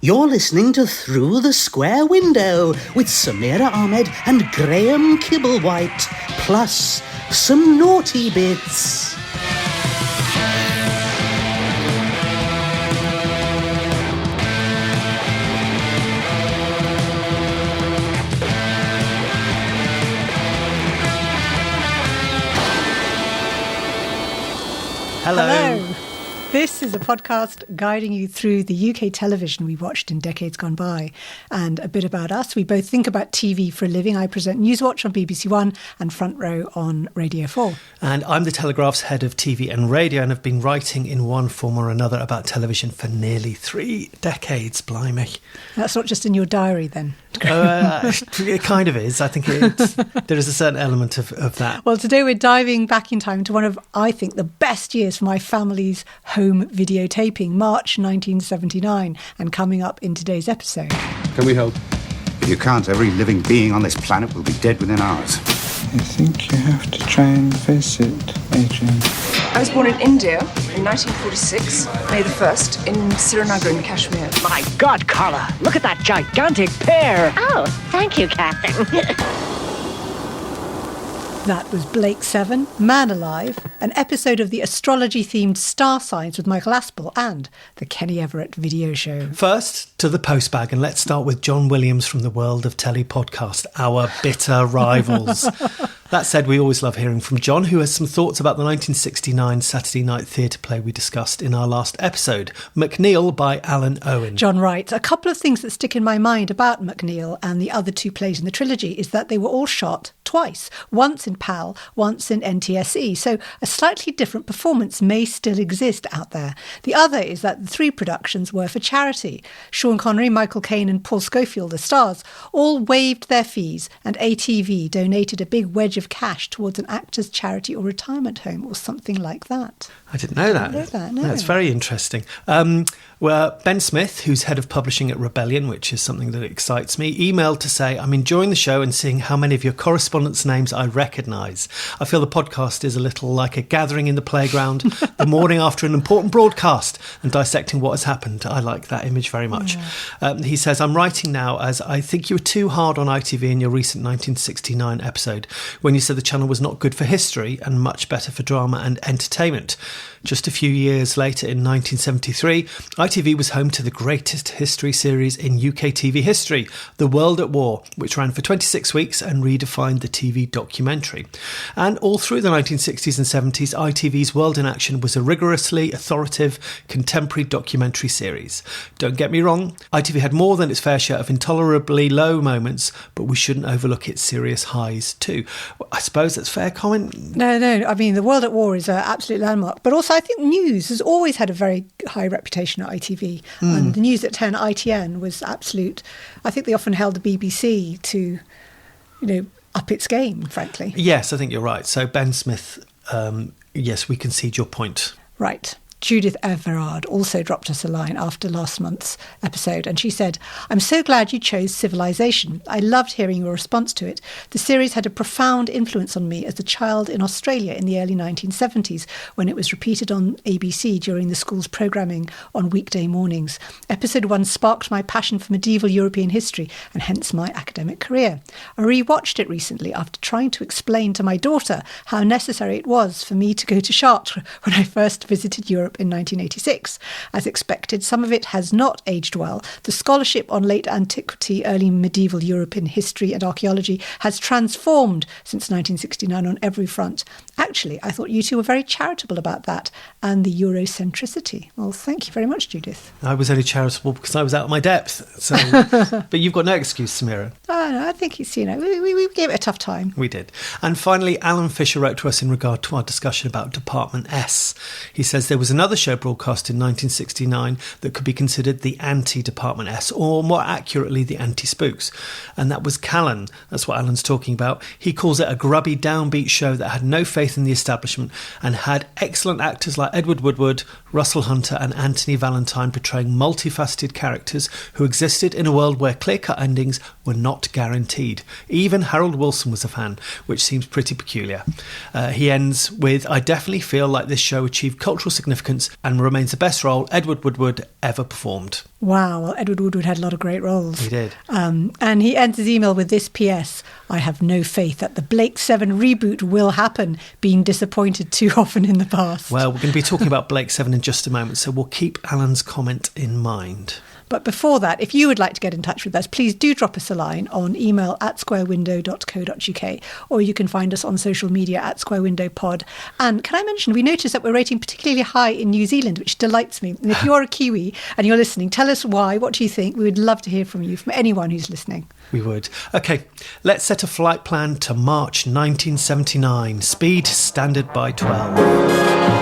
You're listening to Through the Square Window with Samira, Ahmed and Graham Kibble-White, plus some naughty bits. Hello. This is a podcast guiding you through the UK television we watched in decades gone by. And a bit about us. We both think about TV for a living. I present Newswatch on BBC One and Front Row on Radio 4. And I'm the Telegraph's head of TV and radio and have been writing in one form or another about television for nearly 3 decades, blimey. That's not just in your diary then? It kind of is. I think there is a certain element of that. Well, today we're diving back in time into one of, I think, the best years for my family's home videotaping, March 1979, and coming up in today's episode. Can we help? If you can't, every living being on this planet will be dead within hours. I think you have to try and face it, Adrian. I was born in India in 1946, May the 1st, in Srinagar in Kashmir. My God, Carla, look at that gigantic pear. Oh, thank you, Captain. That was Blake 7, Man Alive, an episode of the astrology-themed Star Signs with Michael Aspel and the Kenny Everett video show. First, to the postbag, and let's start with John Williams from the World of Telly podcast, our bitter rivals. That said, we always love hearing from John, who has some thoughts about the 1969 Saturday night theatre play we discussed in our last episode, McNeil by Alan Owen. John writes, a couple of things that stick in my mind about McNeil and the other 2 plays in the trilogy is that they were all shot twice, once in PAL, once in NTSE, so a slightly different performance may still exist out there. The other is that the 3 productions were for charity. Sean Connery, Michael Caine and Paul Schofield, the stars, all waived their fees, and ATV donated a big wedge of cash towards an actor's charity or retirement home or something like that. I didn't know that. No. That's very interesting. Well, Ben Smith, who's head of publishing at Rebellion, which is something that excites me, emailed to say, I'm enjoying the show and seeing how many of your correspondents' names I recognise. I feel the podcast is a little like a gathering in the playground the morning after an important broadcast and dissecting what has happened. I like that image very much. Yeah. He says, I'm writing now as I think you were too hard on ITV in your recent 1969 episode when you said the channel was not good for history and much better for drama and entertainment. Just a few years later, in 1973, ITV was home to the greatest history series in UK TV history, The World at War, which ran for 26 weeks and redefined the TV documentary. And all through the 1960s and 70s, ITV's World in Action was a rigorously authoritative contemporary documentary series. Don't get me wrong, ITV had more than its fair share of intolerably low moments, but we shouldn't overlook its serious highs too. I suppose that's a fair comment. No. I mean, The World at War is an absolute landmark, but also I think news has always had a very high reputation at ITV. And the news at 10 ITN was absolute. I think they often held the BBC to, up its game, frankly. Yes, I think you're right. So Ben Smith, yes, we concede your point. Right. Judith Everard also dropped us a line after last month's episode, and she said, I'm so glad you chose Civilization. I loved hearing your response to it. The series had a profound influence on me as a child in Australia in the early 1970s, when it was repeated on ABC during the school's programming on weekday mornings. Episode 1 sparked my passion for medieval European history, and hence my academic career. I rewatched it recently after trying to explain to my daughter how necessary it was for me to go to Chartres when I first visited Europe in 1986. As expected, some of it has not aged well. The scholarship on late antiquity, early medieval European history and archaeology has transformed since 1969 on every front. Actually, I thought you two were very charitable about that and the Eurocentricity. Well, thank you very much, Judith. I was only charitable because I was out of my depth. So, but you've got no excuse, Samira. Oh, no, I think it's, we gave it a tough time. We did. And finally, Alan Fisher wrote to us in regard to our discussion about Department S. He says there was another show broadcast in 1969 that could be considered the anti-Department S, or more accurately, the anti-spooks. And that was Callan. That's what Alan's talking about. He calls it a grubby, downbeat show that had no faith in the establishment and had excellent actors like Edward Woodward, Russell Hunter and Anthony Valentine portraying multifaceted characters who existed in a world where clear-cut endings were not guaranteed. Even Harold Wilson was a fan, which seems pretty peculiar. He ends with, I definitely feel like this show achieved cultural significance significance and remains the best role Edward Woodward ever performed. Wow, well, Edward Woodward had a lot of great roles. He did. And he ends his email with this PS: I have no faith that the Blake 7 reboot will happen, being disappointed too often in the past. Well, we're going to be talking about Blake 7 in just a moment, so we'll keep Alan's comment in mind. But before that, if you would like to get in touch with us, please do drop us a line on email at squarewindow.co.uk, or you can find us on social media at squarewindowpod. And can I mention, we noticed that we're rating particularly high in New Zealand, which delights me. And if you're a Kiwi and you're listening, tell us why. What do you think? We would love to hear from you, from anyone who's listening. We would. OK, let's set a flight plan to March 1979. Speed standard by 12.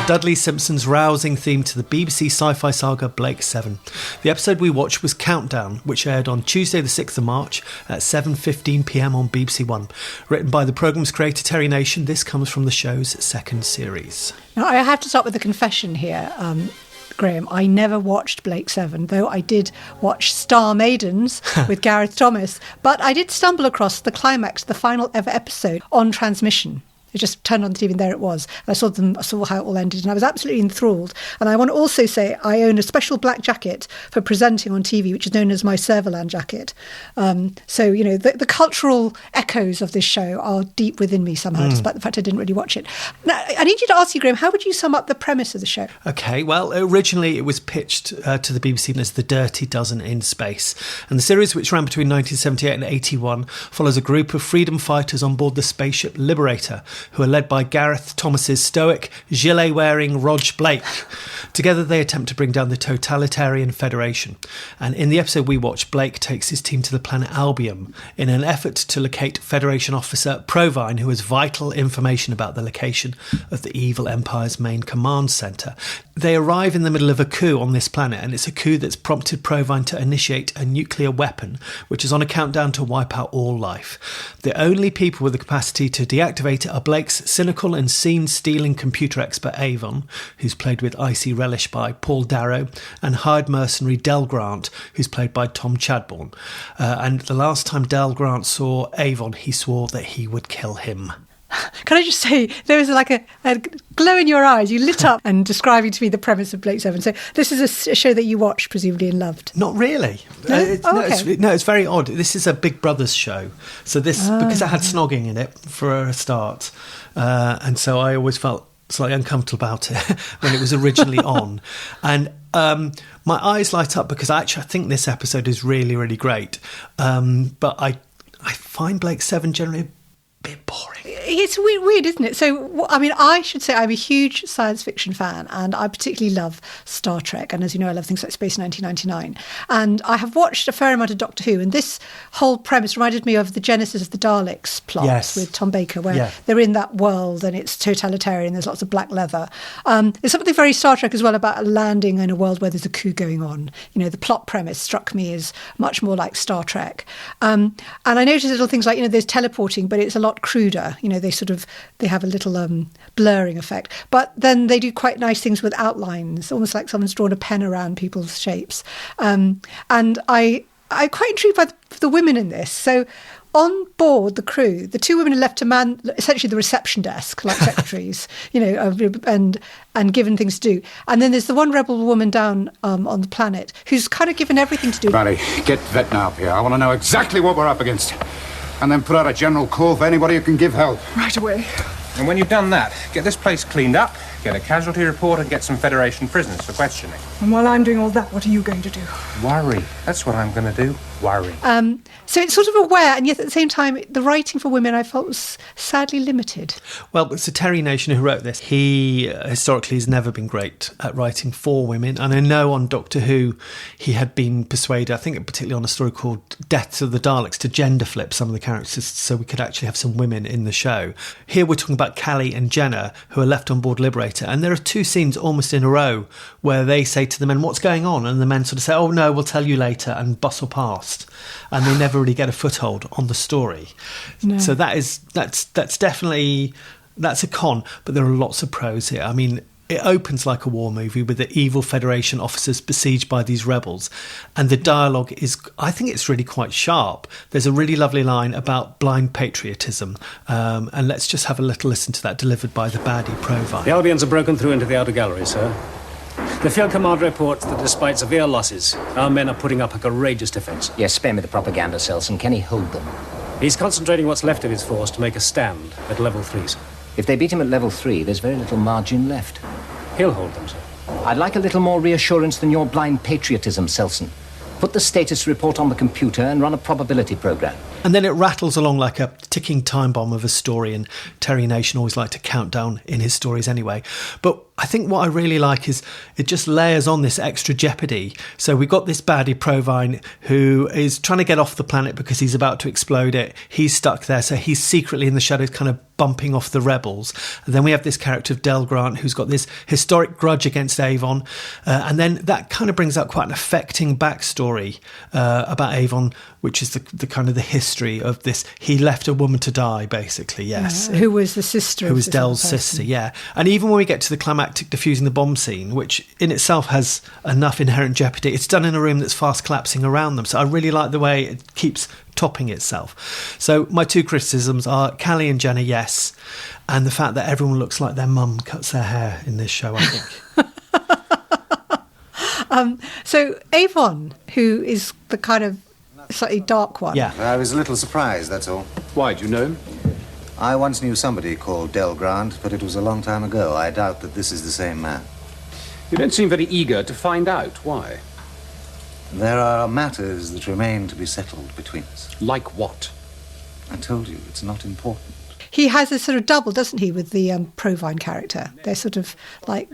Dudley Simpson's rousing theme to the BBC sci-fi saga Blake 7. The episode we watched was Countdown, which aired on Tuesday the 6th of March at 7:15pm on BBC One. Written by the programme's creator Terry Nation, this comes from the show's second series. Now, I have to start with a confession here, Graham. I never watched Blake 7, though I did watch Star Maidens with Gareth Thomas, but I did stumble across the climax, the final ever episode, on transmission. It just turned on the TV and there it was. And I saw how it all ended, and I was absolutely enthralled. And I want to also say I own a special black jacket for presenting on TV, which is known as my Serverland jacket. So, you know, the cultural echoes of this show are deep within me somehow, despite the fact I didn't really watch it. Now, I need you to ask you, Graham, how would you sum up the premise of the show? OK, well, originally it was pitched to the BBC as The Dirty Dozen in Space. And the series, which ran between 1978 and 81, follows a group of freedom fighters on board the spaceship Liberator, who are led by Gareth Thomas's stoic, gilet-wearing Rog Blake. Together they attempt to bring down the totalitarian Federation. And in the episode we watched, Blake takes his team to the planet Albion in an effort to locate Federation officer Provine, who has vital information about the location of the evil Empire's main command centre. They arrive in the middle of a coup on this planet, and it's a coup that's prompted Provine to initiate a nuclear weapon, which is on a countdown to wipe out all life. The only people with the capacity to deactivate it are Blake's cynical and scene-stealing computer expert Avon, who's played with icy relish by Paul Darrow, and hired mercenary Del Grant, who's played by Tom Chadbourne. And the last time Del Grant saw Avon, he swore that he would kill him. Can I just say, there was like a glow in your eyes. You lit up and describing to me the premise of Blake 7. So this is a show that you watched, presumably, and loved. Not really. No? It's very odd. This is a Big Brothers show. So this, because it had snogging in it for a start, and so I always felt slightly uncomfortable about it when it was originally on. And my eyes light up because I think this episode is really, really great. But I find Blake 7 generally a bit boring. It's weird, isn't it? So, I mean, I should say I'm a huge science fiction fan, and I particularly love Star Trek. And as you know, I love things like Space 1999. And I have watched a fair amount of Doctor Who, and this whole premise reminded me of the Genesis of the Daleks plot with Tom Baker, where they're in that world and it's totalitarian, there's lots of black leather. There's something very Star Trek as well about landing in a world where there's a coup going on. You know, the plot premise struck me as much more like Star Trek. And I noticed little things like, you know, there's teleporting, but it's a lot cruder. You know, they have a little blurring effect, but then they do quite nice things with outlines, almost like someone's drawn a pen around people's shapes. And I'm quite intrigued by the women in this. So on board the crew, the two women are left to man essentially the reception desk, like secretaries, you know, and given things to do. And then there's the one rebel woman down on the planet who's kind of given everything to do. Barry, get Vetna up here. I want to know exactly what we're up against. And then put out a general call for anybody who can give help. Right away. And when you've done that, get this place cleaned up, get a casualty report, and get some Federation prisoners for questioning. And while I'm doing all that, what are you going to do? Worry. That's what I'm going to do. Worry. So it's sort of aware, and yet at the same time, the writing for women I felt was sadly limited. Well, it's Terry Nation who wrote this. He historically has never been great at writing for women. And I know on Doctor Who, he had been persuaded, I think particularly on a story called Deaths of the Daleks, to gender flip some of the characters so we could actually have some women in the show. Here we're talking about Callie and Jenna, who are left on board Liberator. And there are two scenes almost in a row where they say to the men, "What's going on?" And the men sort of say, "Oh, no, we'll tell you later," and bustle past. And they never really get a foothold on the story. No. So that's definitely, that's a con, but there are lots of pros here. I mean, it opens like a war movie with the evil Federation officers besieged by these rebels. And the dialogue is, I think it's really quite sharp. There's a really lovely line about blind patriotism. And let's just have a little listen to that, delivered by the baddie Provine. The Albions have broken through into the outer gallery, sir. The field command reports that despite severe losses, our men are putting up a courageous defence. Yes, spare me the propaganda, Selson. Can he hold them? He's concentrating what's left of his force to make a stand at level 3, sir. If they beat him at level 3, there's very little margin left. He'll hold them, sir. I'd like a little more reassurance than your blind patriotism, Selson. Put the status report on the computer and run a probability program. And then it rattles along like a ticking time bomb of a story, and Terry Nation always liked to count down in his stories anyway. But I think what I really like is it just layers on this extra jeopardy. So we've got this baddie Provine who is trying to get off the planet because he's about to explode it. He's stuck there, so he's secretly in the shadows kind of bumping off the rebels. And then we have this character of Del Grant who's got this historic grudge against Avon. And then that kind of brings out quite an affecting backstory about Avon, which is the kind of the history of this. He left a woman to die, basically, yes. Who was the sister Who was Del's sister, yeah. And even when we get to the climactic defusing the bomb scene, which in itself has enough inherent jeopardy, it's done in a room that's fast collapsing around them. So I really like the way it keeps topping itself. So my two criticisms are Callie and Jenna, yes, and the fact that everyone looks like their mum cuts their hair in this show, I think. So Avon, who is the kind of slightly dark one. Yeah. I was a little surprised, that's all. Why, do you know him? I once knew somebody called Del Grant, but it was a long time ago. I doubt that this is the same man. You don't seem very eager to find out. Why? There are matters that remain to be settled between us. Like what? I told you, it's not important. He has a sort of double, doesn't he, with the Provine character? They're sort of like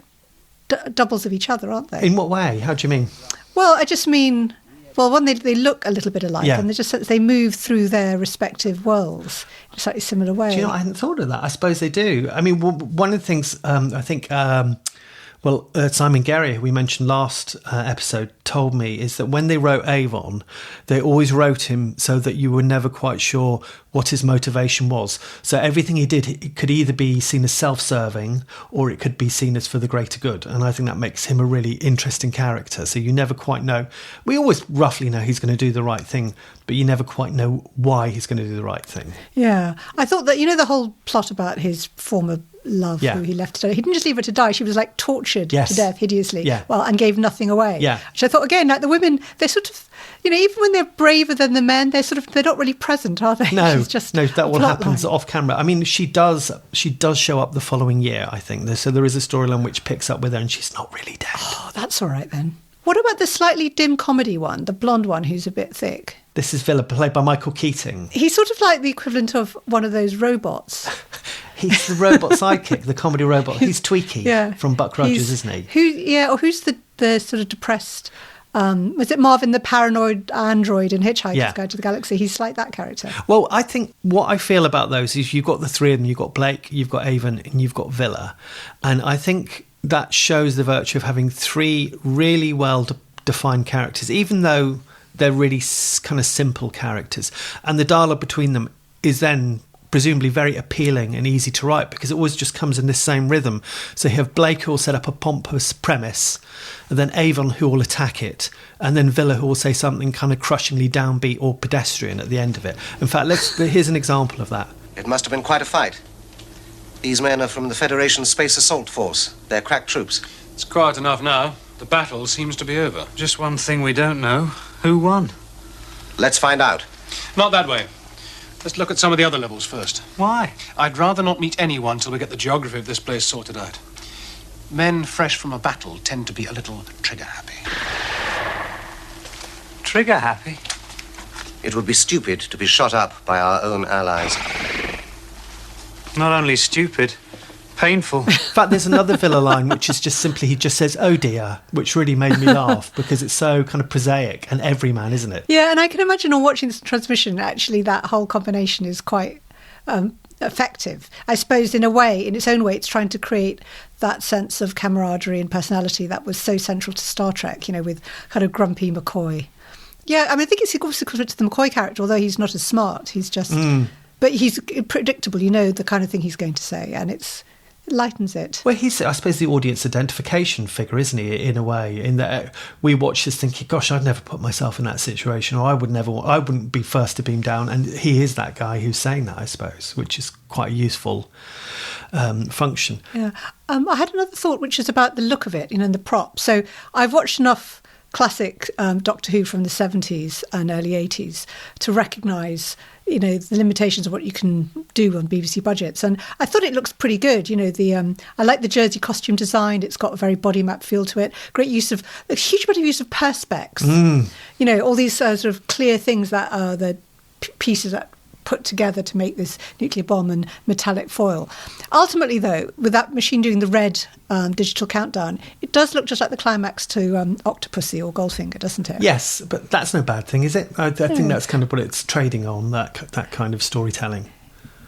doubles of each other, aren't they? In what way? How do you mean? Well, I just mean... Well, one, they look a little bit alike, yeah. And they move through their respective worlds in a slightly similar way. Do you know, I hadn't thought of that. I suppose they do. I mean, one of the things I think, Simon Guerrier, who we mentioned last episode, told me is that when they wrote Avon, they always wrote him so that you were never quite sure what his motivation was. So everything he did, it could either be seen as self-serving or it could be seen as for the greater good. And I think that makes him a really interesting character. So you never quite know. We always roughly know he's going to do the right thing, but you never quite know why he's going to do the right thing. Yeah. I thought that, the whole plot about his former love who he left to die. He didn't just leave her to die. She was like tortured to death hideously. Yeah. Well, and gave nothing away. Yeah. Which I thought, again, like the women, they're sort of, even when they're braver than the men, they're not really present, are they? No, just that all happens line. off camera. I mean, she does show up the following year, I think. So there is a storyline which picks up with her and she's not really dead. Oh, that's all right then. What about the slightly dim comedy one, the blonde one who's a bit thick? This is Villa, played by Michael Keating. He's sort of like the equivalent of one of those robots. He's the robot sidekick, the comedy robot. He's Tweaky from Buck Rogers, isn't he? Or who's the sort of depressed... was it Marvin the paranoid android in Hitchhiker's Guide to the Galaxy? He's like that character. Well, I think what I feel about those is you've got the three of them. You've got Blake, you've got Avon, and you've got Villa. And I think that shows the virtue of having three really well-defined characters, even though they're really kind of simple characters. And the dialogue between them is then presumably very appealing and easy to write because it always just comes in this same rhythm. So you have Blake who will set up a pompous premise, and then Avon who will attack it, and then Villa who will say something kind of crushingly downbeat or pedestrian at the end of it. In fact, here's an example of that. It must have been quite a fight. These men are from the Federation Space Assault Force. They're crack troops. It's quiet enough now. The battle seems to be over. Just one thing we don't know. Who won? Let's find out. Not that way. Let's look at some of the other levels first. Why? I'd rather not meet anyone till we get the geography of this place sorted out. Men fresh from a battle tend to be a little trigger-happy. Trigger-happy? It would be stupid to be shot up by our own allies. Not only stupid, painful. In fact, there's another Villa line which is just simply, he just says, "Oh dear," which really made me laugh because it's so kind of prosaic and everyman, isn't it? Yeah, and I can imagine on watching this transmission, actually, that whole combination is quite effective. I suppose in its own way, it's trying to create that sense of camaraderie and personality that was so central to Star Trek, with kind of grumpy McCoy. Yeah, I mean, I think it's also equivalent to the McCoy character, although he's not as smart. He's just... But he's predictable, the kind of thing he's going to say, and it's lightens it. Well, he's, I suppose, the audience identification figure, isn't he, in a way, in that we watch this thinking, gosh, I'd never put myself in that situation, or I wouldn't be first to beam down. And he is that guy who's saying that, I suppose, which is quite a useful function. Yeah. I had another thought, which is about the look of it, and the prop. So I've watched enough classic Doctor Who from the 70s and early 80s to recognise, the limitations of what you can do on BBC budgets. And I thought it looks pretty good. I like the jersey costume design. It's got a very body map feel to it. A huge amount of use of perspex. All these sort of clear things that are the pieces that put together to make this nuclear bomb and metallic foil. Ultimately, though, with that machine doing the red digital countdown, it does look just like the climax to Octopussy or Goldfinger, doesn't it? Yes, but that's no bad thing, is it? I think that's kind of what it's trading on, that kind of storytelling.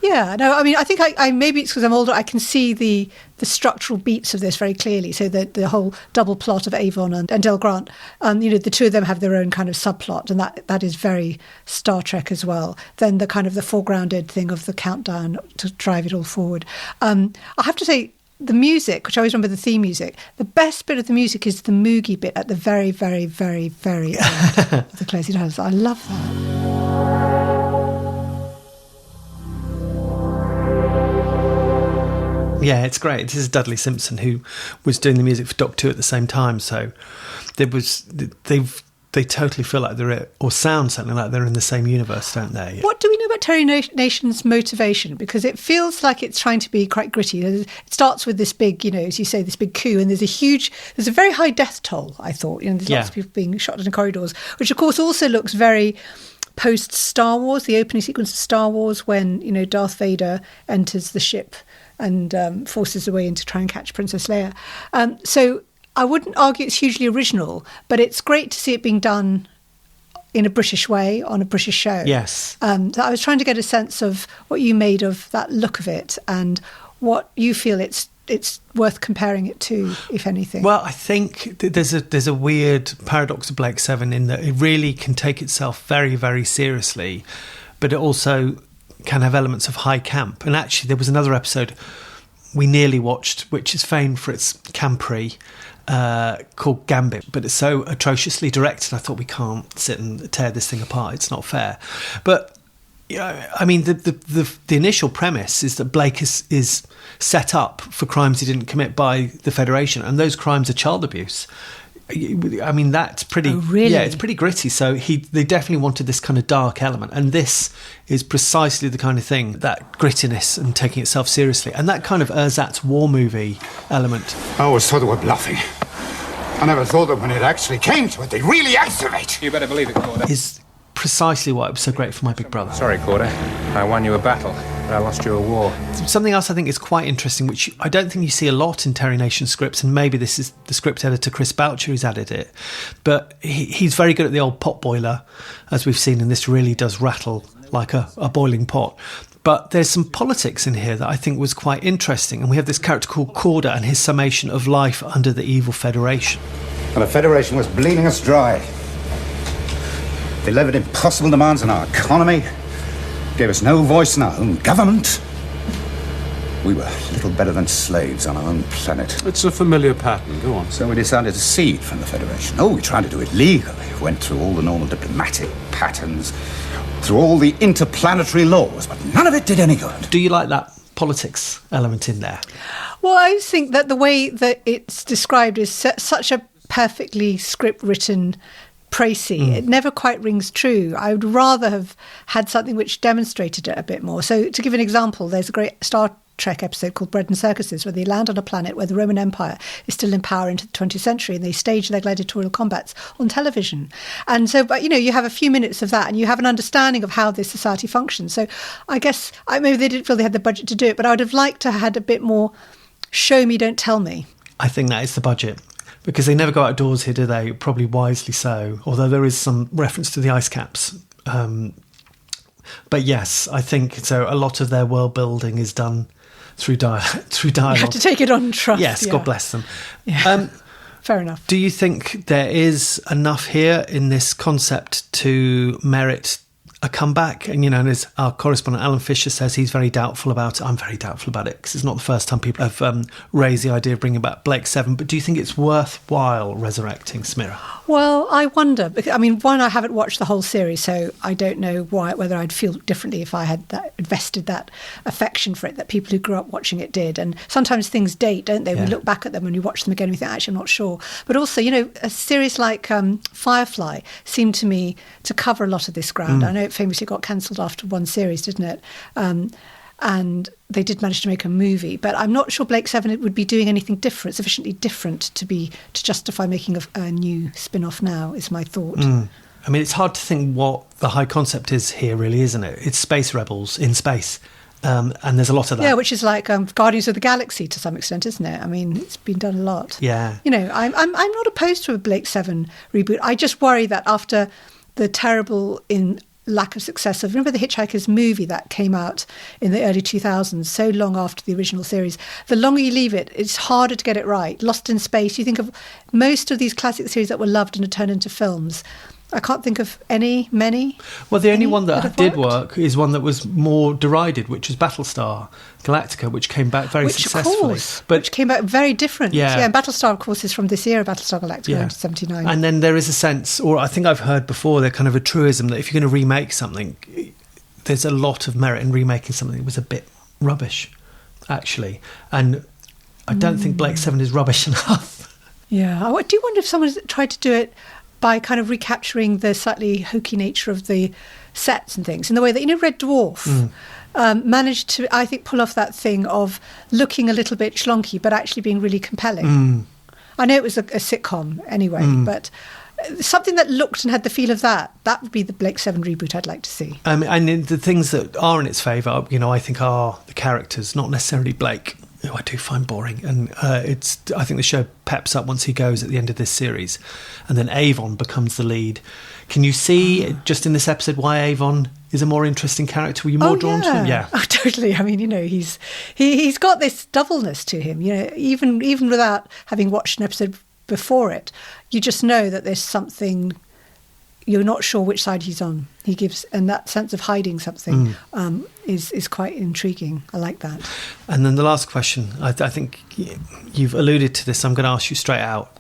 Yeah, no, I mean, I think I maybe it's because I'm older, I can see the structural beats of this very clearly. So the whole double plot of Avon and Del Grant, the two of them have their own kind of subplot, and that is very Star Trek as well. Then the kind of the foregrounded thing of the countdown to drive it all forward. I have to say, the music, which I always remember the theme music, the best bit of the music is the Moogie bit at the very, very, very, very end of the closing titles. I love that. Yeah, it's great. This is Dudley Simpson, who was doing the music for Doctor Who at the same time. So they totally feel like or sound something like they're in the same universe, don't they? What do we know about Terry Nation's motivation? Because it feels like it's trying to be quite gritty. It starts with this big, as you say, this big coup, and there's a very high death toll, I thought. There's lots of people being shot in the corridors, which of course also looks very post-Star Wars, the opening sequence of Star Wars when, Darth Vader enters the ship and forces her way in to try and catch Princess Leia. So I wouldn't argue it's hugely original, but it's great to see it being done in a British way on a British show. Yes. So I was trying to get a sense of what you made of that look of it and what you feel it's worth comparing it to, if anything. Well, I think there's a weird paradox of Blake Seven in that it really can take itself very, very seriously, but it also can have elements of high camp. And actually, there was another episode we nearly watched, which is famed for its campery, called Gambit, but it's so atrociously directed. I thought, we can't sit and tear this thing apart. It's not fair. But I mean, the initial premise is that Blake is set up for crimes he didn't commit by the Federation, and those crimes are child abuse. I mean, that's pretty. Oh, really? Yeah, it's pretty gritty. So they definitely wanted this kind of dark element, and this is precisely the kind of thing, that grittiness and taking itself seriously, and that kind of ersatz war movie element. I always thought they were bluffing. I never thought that when it actually came to it, they'd really activate. You better believe it, Corder. Is precisely why it was so great for my big brother. Sorry, Corder. I won you a battle, but I lost you a war. Something else I think is quite interesting, which I don't think you see a lot in Terry Nation scripts, and maybe this is the script editor Chris Boucher who's added it, but he's very good at the old pot boiler, as we've seen, and this really does rattle like a boiling pot. But there's some politics in here that I think was quite interesting, and we have this character called Corder and his summation of life under the evil Federation. And the Federation was bleeding us dry. They levied impossible demands on our economy, gave us no voice in our own government. We were little better than slaves on our own planet. It's a familiar pattern. Go on. So we decided to secede from the Federation. Oh, we tried to do it legally. Went through all the normal diplomatic patterns, through all the interplanetary laws, but none of it did any good. Do you like that politics element in there? Well, I think that the way that it's described is such a perfectly script-written précis. It never quite rings true. I would rather have had something which demonstrated it a bit more. So to give an example, there's a great Star Trek episode called Bread and Circuses, where they land on a planet where the Roman Empire is still in power into the 20th century, and they stage their gladiatorial combats on television. And so, but you have a few minutes of that, and you have an understanding of how this society functions. So I guess maybe they didn't feel they had the budget to do it, but I would have liked to have had a bit more show me, don't tell me. I think that is the budget. Because they never go outdoors here, do they? Probably wisely so, although there is some reference to the ice caps. But yes, I think so. A lot of their world building is done through dialogue. You have to take it on trust. Yes, yeah. God bless them. Yeah. Fair enough. Do you think there is enough here in this concept to merit a comeback. And, and as our correspondent Alan Fisher says, he's very doubtful about it. I'm very doubtful about it because it's not the first time people have raised the idea of bringing back Blake Seven. But do you think it's worthwhile resurrecting Samira? Well, I wonder. I mean, one, I haven't watched the whole series, so I don't know whether I'd feel differently if I had invested that affection for it that people who grew up watching it did. And sometimes things date, don't they? Yeah. We look back at them when you watch them again and we think, actually, I'm not sure. But also, a series like Firefly seemed to me to cover a lot of this ground. I know it famously got cancelled after one series, didn't it? And they did manage to make a movie, but I'm not sure Blake Seven would be doing anything sufficiently different to justify making a new spin-off now, is my thought. I mean, it's hard to think what the high concept is here, really, isn't it? It's space rebels in space, and there's a lot of that. Yeah, which is like Guardians of the Galaxy to some extent, isn't it? I mean, it's been done a lot. Yeah. I'm not opposed to a Blake Seven reboot. I just worry that after the terrible lack of success of, remember the Hitchhiker's movie that came out in the early 2000s, so long after the original series, the longer you leave it, it's harder to get it right. Lost in Space, you think of most of these classic series that were loved and had turned into films. I can't think of many. Well, the only one that did work is one that was more derided, which was Battlestar Galactica, which came back very successfully. Which came back very different. Yeah. And Battlestar, of course, is from this era, Battlestar Galactica, 1979. And then there is a sense, or I think I've heard before, kind of a truism that if you're going to remake something, there's a lot of merit in remaking something that was a bit rubbish, actually. And I don't think Blake Seven is rubbish enough. Yeah, I do wonder if someone tried to do it by kind of recapturing the slightly hokey nature of the sets and things, in the way that, Red Dwarf managed to, I think, pull off that thing of looking a little bit schlonky, but actually being really compelling. I know it was a sitcom anyway, but something that looked and had the feel of that would be the Blake Seven reboot I'd like to see. And the things that are in its favour, I think are the characters, not necessarily Blake, who I do find boring. And I think the show peps up once he goes at the end of this series. And then Avon becomes the lead. Can you see, just in this episode, why Avon is a more interesting character? Were you more drawn to him? Yeah. Oh, totally. I mean, he's got this doubleness to him. Even without having watched an episode before it, you just know that there's something, you're not sure which side he's on. He gives, and that sense of hiding something is quite intriguing. I like that. And then the last question, I think you've alluded to this, I'm going to ask you straight out.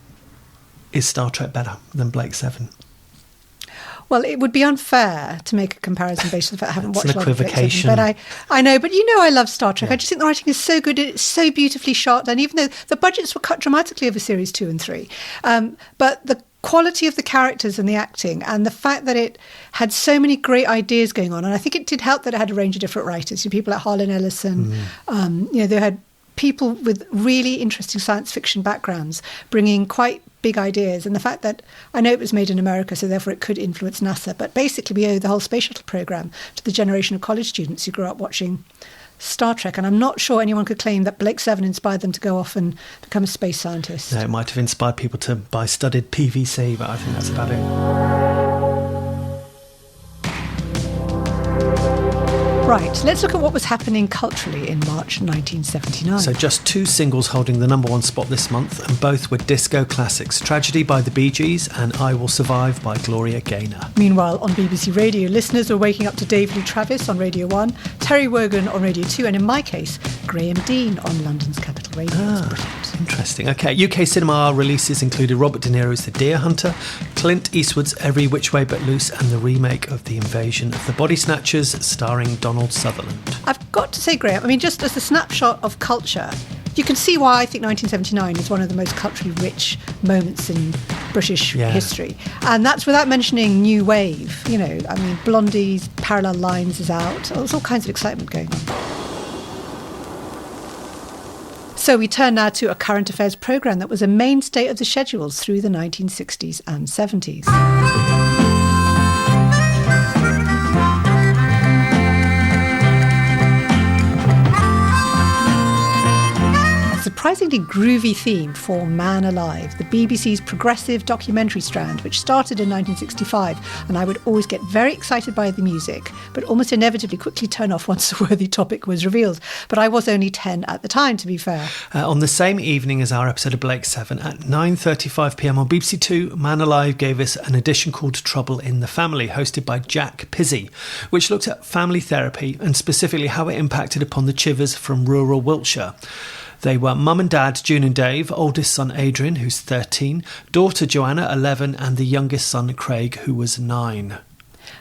Is Star Trek better than Blake Seven? Well, it would be unfair to make a comparison based on the fact I haven't watched a lot of Blake Seven. But I know, but I love Star Trek. Yeah. I just think the writing is so good. It's so beautifully shot. And even though the budgets were cut dramatically over series 2 and 3, but the quality of the characters and the acting and the fact that it had so many great ideas going on, and I think it did help that it had a range of different writers. People like Harlan Ellison, they had people with really interesting science fiction backgrounds bringing quite big ideas, and the fact that I know it was made in America, so therefore it could influence NASA, but basically we owe the whole space shuttle program to the generation of college students who grew up watching Star Trek, and I'm not sure anyone could claim that Blake Seven inspired them to go off and become a space scientist. No, it might have inspired people to buy studded PVC, but I think that's about it. Right, let's look at what was happening culturally in March 1979. So just 2 singles holding the number 1 spot this month, and both were disco classics: Tragedy by the Bee Gees and I Will Survive by Gloria Gaynor. Meanwhile, on BBC Radio, listeners were waking up to Dave Lee Travis on Radio 1, Terry Wogan on Radio 2, and in my case, Graham Dean on London's Capital Radio. Interesting. Okay, UK cinema releases included Robert De Niro's The Deer Hunter, Clint Eastwood's Every Which Way But Loose, and the remake of The Invasion of the Body Snatchers, starring Donald Sutherland. I've got to say, Graham, I mean, just as a snapshot of culture, you can see why I think 1979 is one of the most culturally rich moments in British history. And that's without mentioning New Wave. I mean, Blondie's Parallel Lines is out. There's all kinds of excitement going on. So we turn now to a current affairs programme that was a mainstay of the schedules through the 1960s and 70s. surprisingly groovy theme for Man Alive, the BBC's progressive documentary strand, which started in 1965, and I would always get very excited by the music, but almost inevitably quickly turn off once the worthy topic was revealed. But I was only 10 at the time, to be fair. On the same evening as our episode of Blake 7, at 9:35pm on BBC Two, Man Alive gave us an edition called Trouble in the Family, hosted by Jack Pizzey, which looked at family therapy and specifically how it impacted upon the Chivers from rural Wiltshire. They were mum and dad, June and Dave, oldest son Adrian, who's 13, daughter Joanna, 11, and the youngest son Craig, who was 9.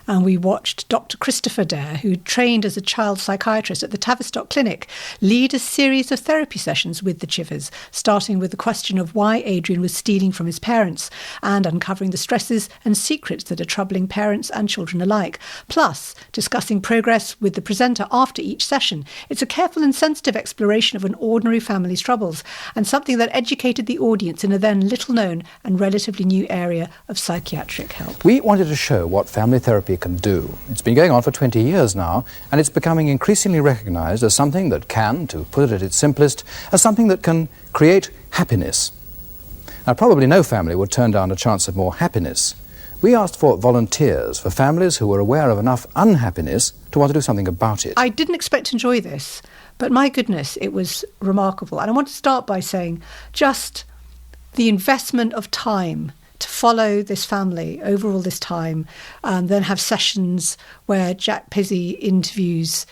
And we watched Dr. Christopher Dare, who trained as a child psychiatrist at the Tavistock Clinic, lead a series of therapy sessions with the Chivers, starting with the question of why Adrian was stealing from his parents and uncovering the stresses and secrets that are troubling parents and children alike, plus discussing progress with the presenter after each session. It's a careful and sensitive exploration of an ordinary family's troubles and something that educated the audience in a then little-known and relatively new area of psychiatric help. We wanted to show what family therapy can do. It's been going on for 20 years now, and it's becoming increasingly recognised as something that can, to put it at its simplest, as something that can create happiness. Now, probably no family would turn down a chance of more happiness. We asked for volunteers for families who were aware of enough unhappiness to want to do something about it. I didn't expect to enjoy this, but my goodness, it was remarkable. And I want to start by saying just the investment of time to follow this family over all this time, and then have sessions where Jack Pizzey interviews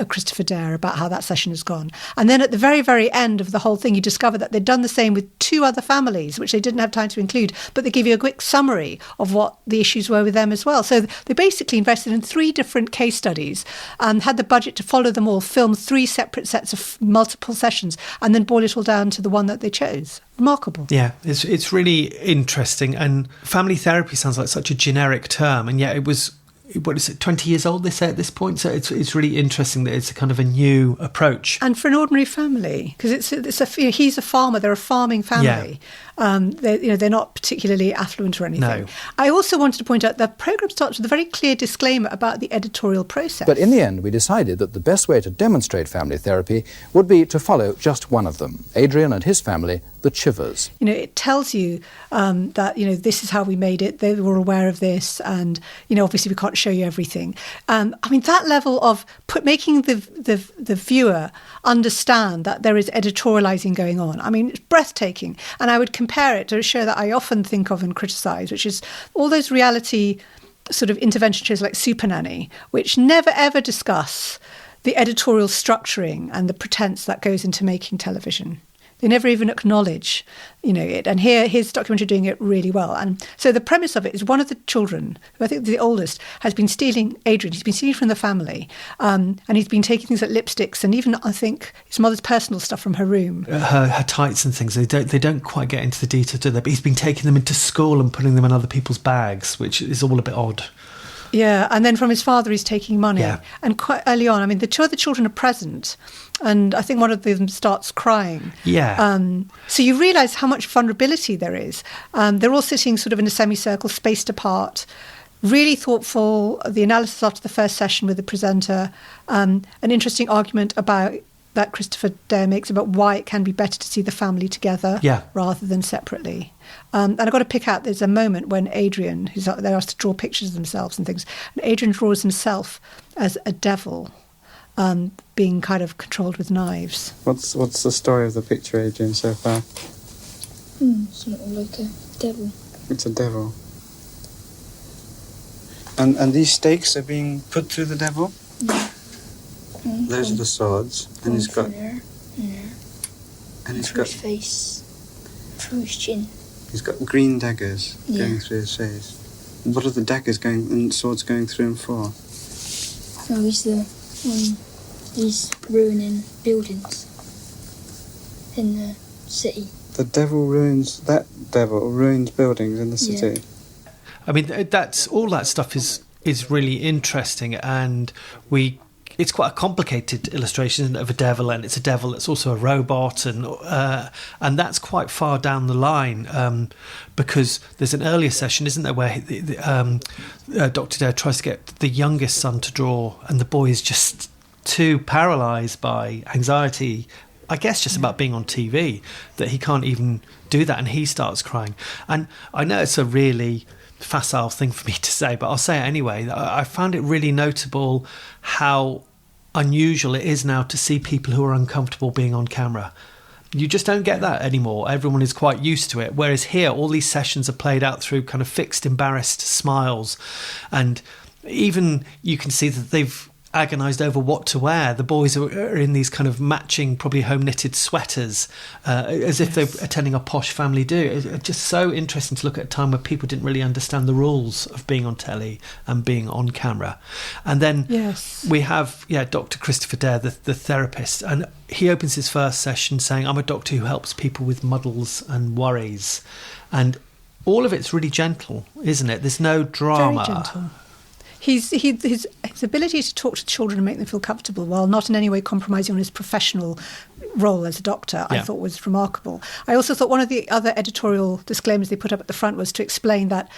Christopher Dare about how that session has gone. And then at the very, very end of the whole thing, you discover that they'd done the same with 2 other families, which they didn't have time to include, but they give you a quick summary of what the issues were with them as well. So they basically invested in 3 different case studies and had the budget to follow them all, film 3 separate sets of multiple sessions, and then boil it all down to the one that they chose. Remarkable. Yeah, it's really interesting. And family therapy sounds like such a generic term, and yet it was, what is it, 20 years old, they say, at this point? So it's really interesting that it's a kind of a new approach. And for an ordinary family, because he's a farmer, they're a farming family. They're not particularly affluent or anything. No. I also wanted to point out the programme starts with a very clear disclaimer about the editorial process. But in the end, we decided that the best way to demonstrate family therapy would be to follow just one of them, Adrian and his family, the Chivers. It tells you that, this is how we made it. They were aware of this, and, obviously we can't show you everything. That level of making the viewer understand that there is editorialising going on. It's breathtaking. And I would compare it to a show that I often think of and criticise, which is all those reality sort of intervention shows like Super Nanny, which never ever discuss the editorial structuring and the pretense that goes into making television. They never even acknowledge, it. And here, his documentary doing it really well. And so the premise of it is one of the children, who I think the oldest, has been stealing Adrian. He's been stealing from the family. And he's been taking things like lipsticks and even, I think, his mother's personal stuff from her room. Her tights and things. They don't quite get into the detail, do they? But he's been taking them into school and putting them in other people's bags, which is all a bit odd. Yeah, and then from his father he's taking money. Yeah. And quite early on, the 2 other children are present, and I think one of them starts crying. Yeah. So you realise how much vulnerability there is. They're all sitting sort of in a semicircle, spaced apart, really thoughtful. The analysis after the first session with the presenter, an interesting argument about that Christopher Dare makes about why it can be better to see the family together rather than separately. And I've got to pick out, there's a moment when Adrian, they're asked to draw pictures of themselves and things, and Adrian draws himself as a devil being kind of controlled with knives. What's the story of the picture, Adrian, so far? It's not like a devil. It's a devil. And these stakes are being put through the devil? Yeah. Those are the swords. And he's got... There, and he's through got... his face, through his chin. He's got green daggers going through his face. What are the daggers going and swords going through him for? No, he's ruining buildings in the city. The devil ruins buildings in the city. That's all that stuff is really interesting, and it's quite a complicated illustration of a devil, and it's a devil that's also a robot, and that's quite far down the line, because there's an earlier session, isn't there, where Dr. Dare tries to get the youngest son to draw, and the boy is just too paralysed by anxiety I guess just about being on TV, that he can't even do that, and he starts crying. And I know it's a really facile thing for me to say, but I'll say it anyway. I found it really notable how unusual it is now to see people who are uncomfortable being on camera. You just don't get that anymore. Everyone is quite used to it. Whereas here, all these sessions are played out through kind of fixed, embarrassed smiles. And even you can see that they've agonised over what to wear. The boys are in these kind of matching, probably home-knitted sweaters, as if they're attending a posh family do. It's just so interesting to look at a time where people didn't really understand the rules of being on telly and being on camera. And then we have, Dr. Christopher Dare, the therapist, and he opens his first session saying, I'm a doctor who helps people with muddles and worries. And all of it's really gentle, isn't it? There's no drama. Very gentle. His ability to talk to children and make them feel comfortable while not in any way compromising on his professional role as a doctor, I thought was remarkable. I also thought one of the other editorial disclaimers they put up at the front was to explain that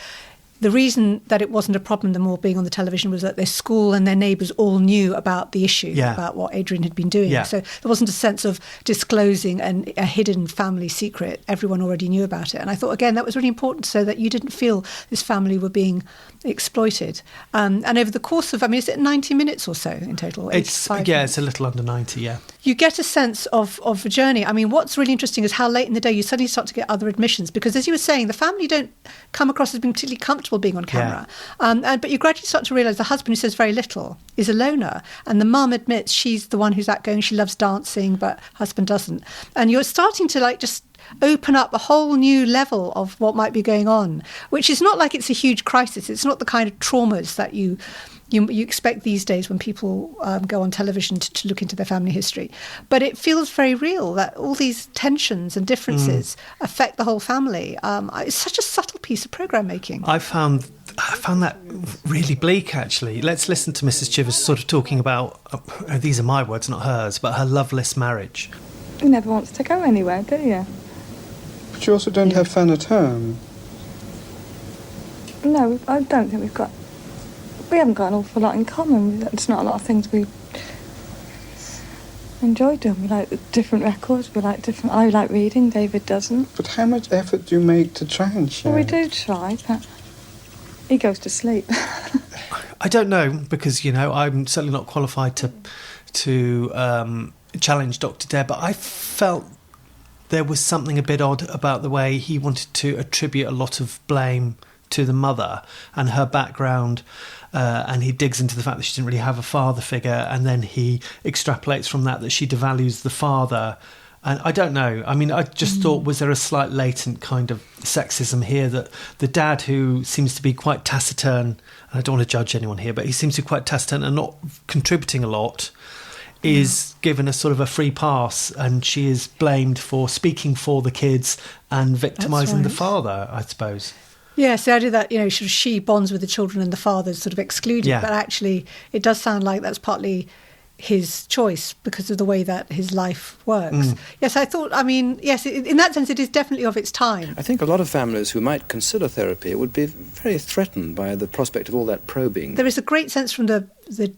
the reason that it wasn't a problem, them all being on the television, was that their school and their neighbours all knew about the issue, about what Adrian had been doing. So there wasn't a sense of disclosing a hidden family secret. Everyone already knew about it. And I thought, again, that was really important so that you didn't feel this family were being exploited. And over the course of, is it 90 minutes or so in total? It's a little under 90, You get a sense of a journey. What's really interesting is how late in the day you suddenly start to get other admissions, because as you were saying, the family don't come across as being particularly comfortable being on camera. But you gradually start to realise the husband, who says very little, is a loner, and the mum admits she's the one who's outgoing, she loves dancing, but husband doesn't. And you're starting to just open up a whole new level of what might be going on, which is not like it's a huge crisis. It's not the kind of traumas that you expect these days when people go on television to look into their family history. But it feels very real that all these tensions and differences affect the whole family. It's such a subtle piece of programme making. I found that really bleak, actually. Let's listen to Mrs. Chivers sort of talking about, these are my words, not hers, but her loveless marriage. He never wants to go anywhere, do you? But you also don't have fun at home. No, I don't think we haven't got an awful lot in common. It's not a lot of things we enjoy doing. We like different records, I like reading, David doesn't. But how much effort do you make to try and share? Well, we do try, but he goes to sleep. I don't know, because, I'm certainly not qualified to challenge Dr. Dare, but I felt there was something a bit odd about the way he wanted to attribute a lot of blame to the mother and her background, and he digs into the fact that she didn't really have a father figure, and then he extrapolates from that she devalues the father. And I don't know. I just thought, was there a slight latent kind of sexism here, that the dad, who seems to be quite taciturn, and I don't want to judge anyone here, but he seems to be quite taciturn and not contributing a lot, is given a sort of a free pass, and she is blamed for speaking for the kids and victimising the father, I suppose. Yeah, so I did that, she bonds with the children and the father's sort of excluded, but actually it does sound like that's partly his choice because of the way that his life works. Yes, I thought, yes, in that sense it is definitely of its time. I think a lot of families who might consider therapy would be very threatened by the prospect of all that probing. There is a great sense from the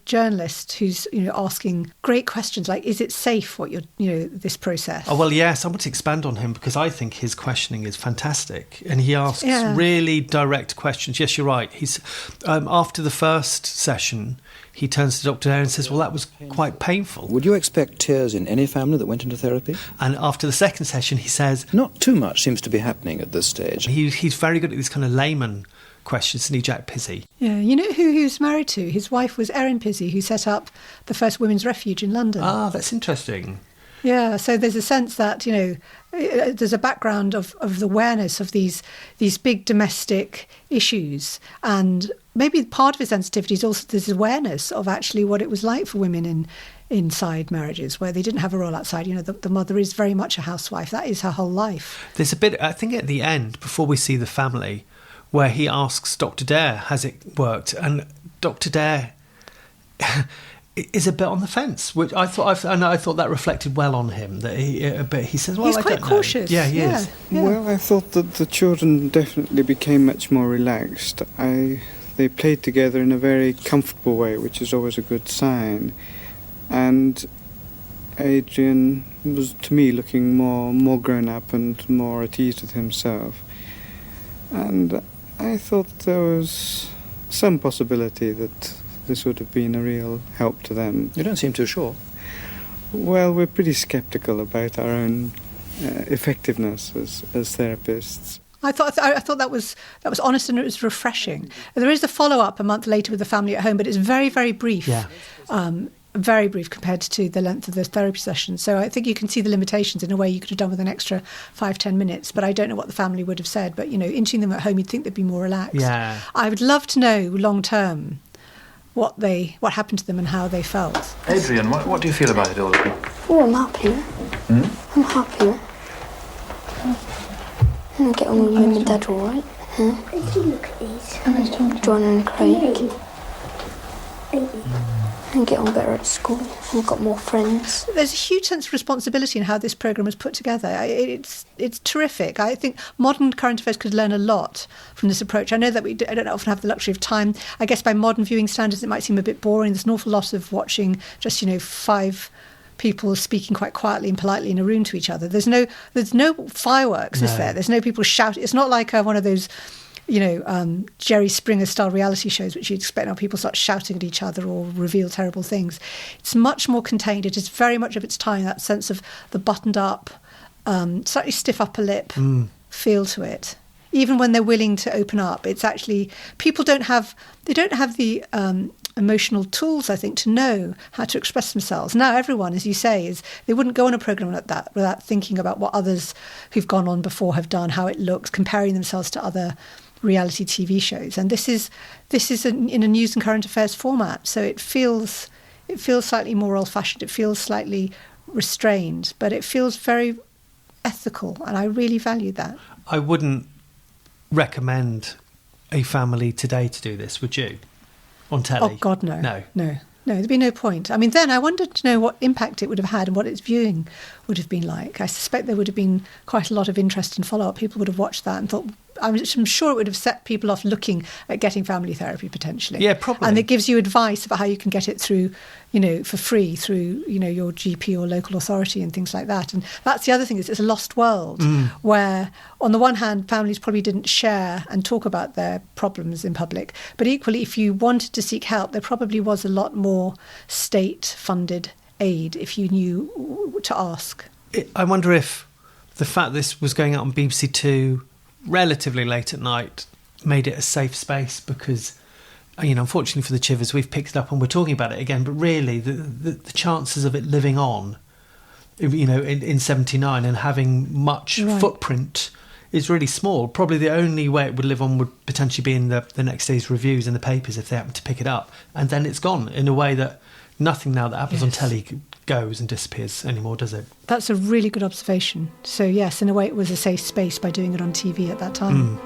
journalist who's asking great questions like, is it safe what this process? Oh, well, yes, I want to expand on him, because I think his questioning is fantastic, and he asks really direct questions. Yes, you're right. He's after the first session, he turns to Dr. Dare and says, well, that was quite painful. Would you expect tears in any family that went into therapy? And after the second session, he says, not too much seems to be happening at this stage. He's very good at these kind of layman questions, isn't he, Jack Pizzey? Yeah, you know who he was married to? His wife was Erin Pizzey, who set up the first women's refuge in London. Ah, that's interesting. Yeah, so there's a sense that, there's a background of the awareness of these big domestic issues, and maybe part of his sensitivity is also this awareness of actually what it was like for women inside marriages where they didn't have a role outside. The mother is very much a housewife. That is her whole life. There's a bit, I think, at the end, before we see the family, where he asks Dr. Dare, has it worked? And Dr. Dare is a bit on the fence, which I thought that reflected well on him. That he says, "Well, he's I quite don't cautious." know. Yeah, he is. Yeah. Well, I thought that the children definitely became much more relaxed. They played together in a very comfortable way, which is always a good sign. And Adrian was, to me, looking more grown up and more at ease with himself. And I thought there was some possibility that this would have been a real help to them. You don't seem too sure. Well, we're pretty sceptical about our own effectiveness as therapists. I thought that was honest and it was refreshing. There is a follow-up a month later with the family at home, but it's very, very brief. Yeah. Very brief compared to the length of the therapy session. So I think you can see the limitations in a way you could have done with an extra 5-10 minutes. But I don't know what the family would have said. But, interviewing them at home, you'd think they'd be more relaxed. Yeah. I would love to know long term what happened to them and how they felt. Adrian, what do you feel about it all? Oh, I'm happy. I'm happy. I get on with mum and dad all right. Huh? If you look at these. Joanna and Craig. And get on better at school. I've got more friends. There's a huge sense of responsibility in how this programme was put together. It's terrific. I think modern current affairs could learn a lot from this approach. I know that I don't often have the luxury of time. I guess by modern viewing standards it might seem a bit boring. There's an awful lot of watching just 5 people speaking quite quietly and politely in a room to each other. There's no fireworks, is there? There's no people shouting. It's not like one of those Jerry Springer-style reality shows, which you'd expect now people start shouting at each other or reveal terrible things. It's much more contained. It is very much of its time, that sense of the buttoned-up, slightly stiff upper lip feel to it. Even when they're willing to open up, it's actually... People don't have the emotional tools, I think, to know how to express themselves. Now everyone, as you say, they wouldn't go on a programme like that without thinking about what others who've gone on before have done, how it looks, comparing themselves to other reality TV shows, and this is in a news and current affairs format, so it feels slightly more old-fashioned. It feels slightly restrained, but it feels very ethical, and I really value that. I wouldn't recommend a family today to do this, would you? On telly? Oh God, no. No, there'd be no point. I mean, then I wanted to know what impact it would have had and what its viewing would have been like. I suspect there would have been quite a lot of interest and follow-up. People would have watched that and thought, I'm sure it would have set people off looking at getting family therapy potentially. Yeah, probably. And it gives you advice about how you can get it through, for free through, your GP or local authority and things like that. And that's the other thing, is it's a lost world where, on the one hand, families probably didn't share and talk about their problems in public. But equally, if you wanted to seek help, there probably was a lot more state-funded aid if you knew to ask. I wonder if the fact this was going out on BBC Two relatively late at night made it a safe space, because unfortunately for the Chivers, we've picked it up and we're talking about it again, but really the chances of it living on in 79 and having much footprint is really small. Probably the only way it would live on would potentially be in the next day's reviews in the papers if they happen to pick it up, and then it's gone in a way that nothing now that happens on telly goes and disappears anymore, does it? That's a really good observation. So yes, in a way it was a safe space by doing it on TV at that time.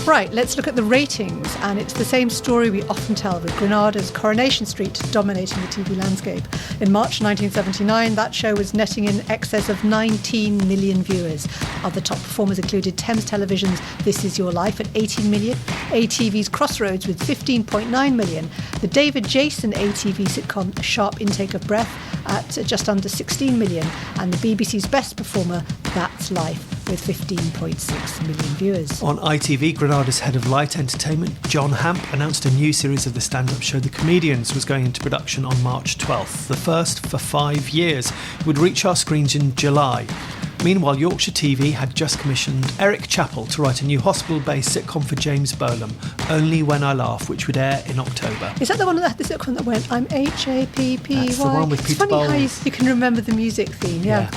Right, let's look at the ratings, and it's the same story we often tell, with Granada's Coronation Street dominating the TV landscape. In March 1979, that show was netting in excess of 19 million viewers. Other top performers included Thames Television's This Is Your Life at 18 million, ATV's Crossroads with 15.9 million, the David Jason ATV sitcom A Sharp Intake of Breath at just under 16 million, and the BBC's best performer, That's Life, with 15.6 million viewers. On ITV, Granada's head of light entertainment, John Hamp, announced a new series of the stand-up show The Comedians was going into production on March 12th, the first for 5 years. It would reach our screens in July. Meanwhile, Yorkshire TV had just commissioned Eric Chappell to write a new hospital-based sitcom for James Bolam, Only When I Laugh, which would air in October. Is that the one that had the sitcom that went, I'm H-A-P-P-Y? That's the one with Peter It's funny how you can remember the music theme, yeah.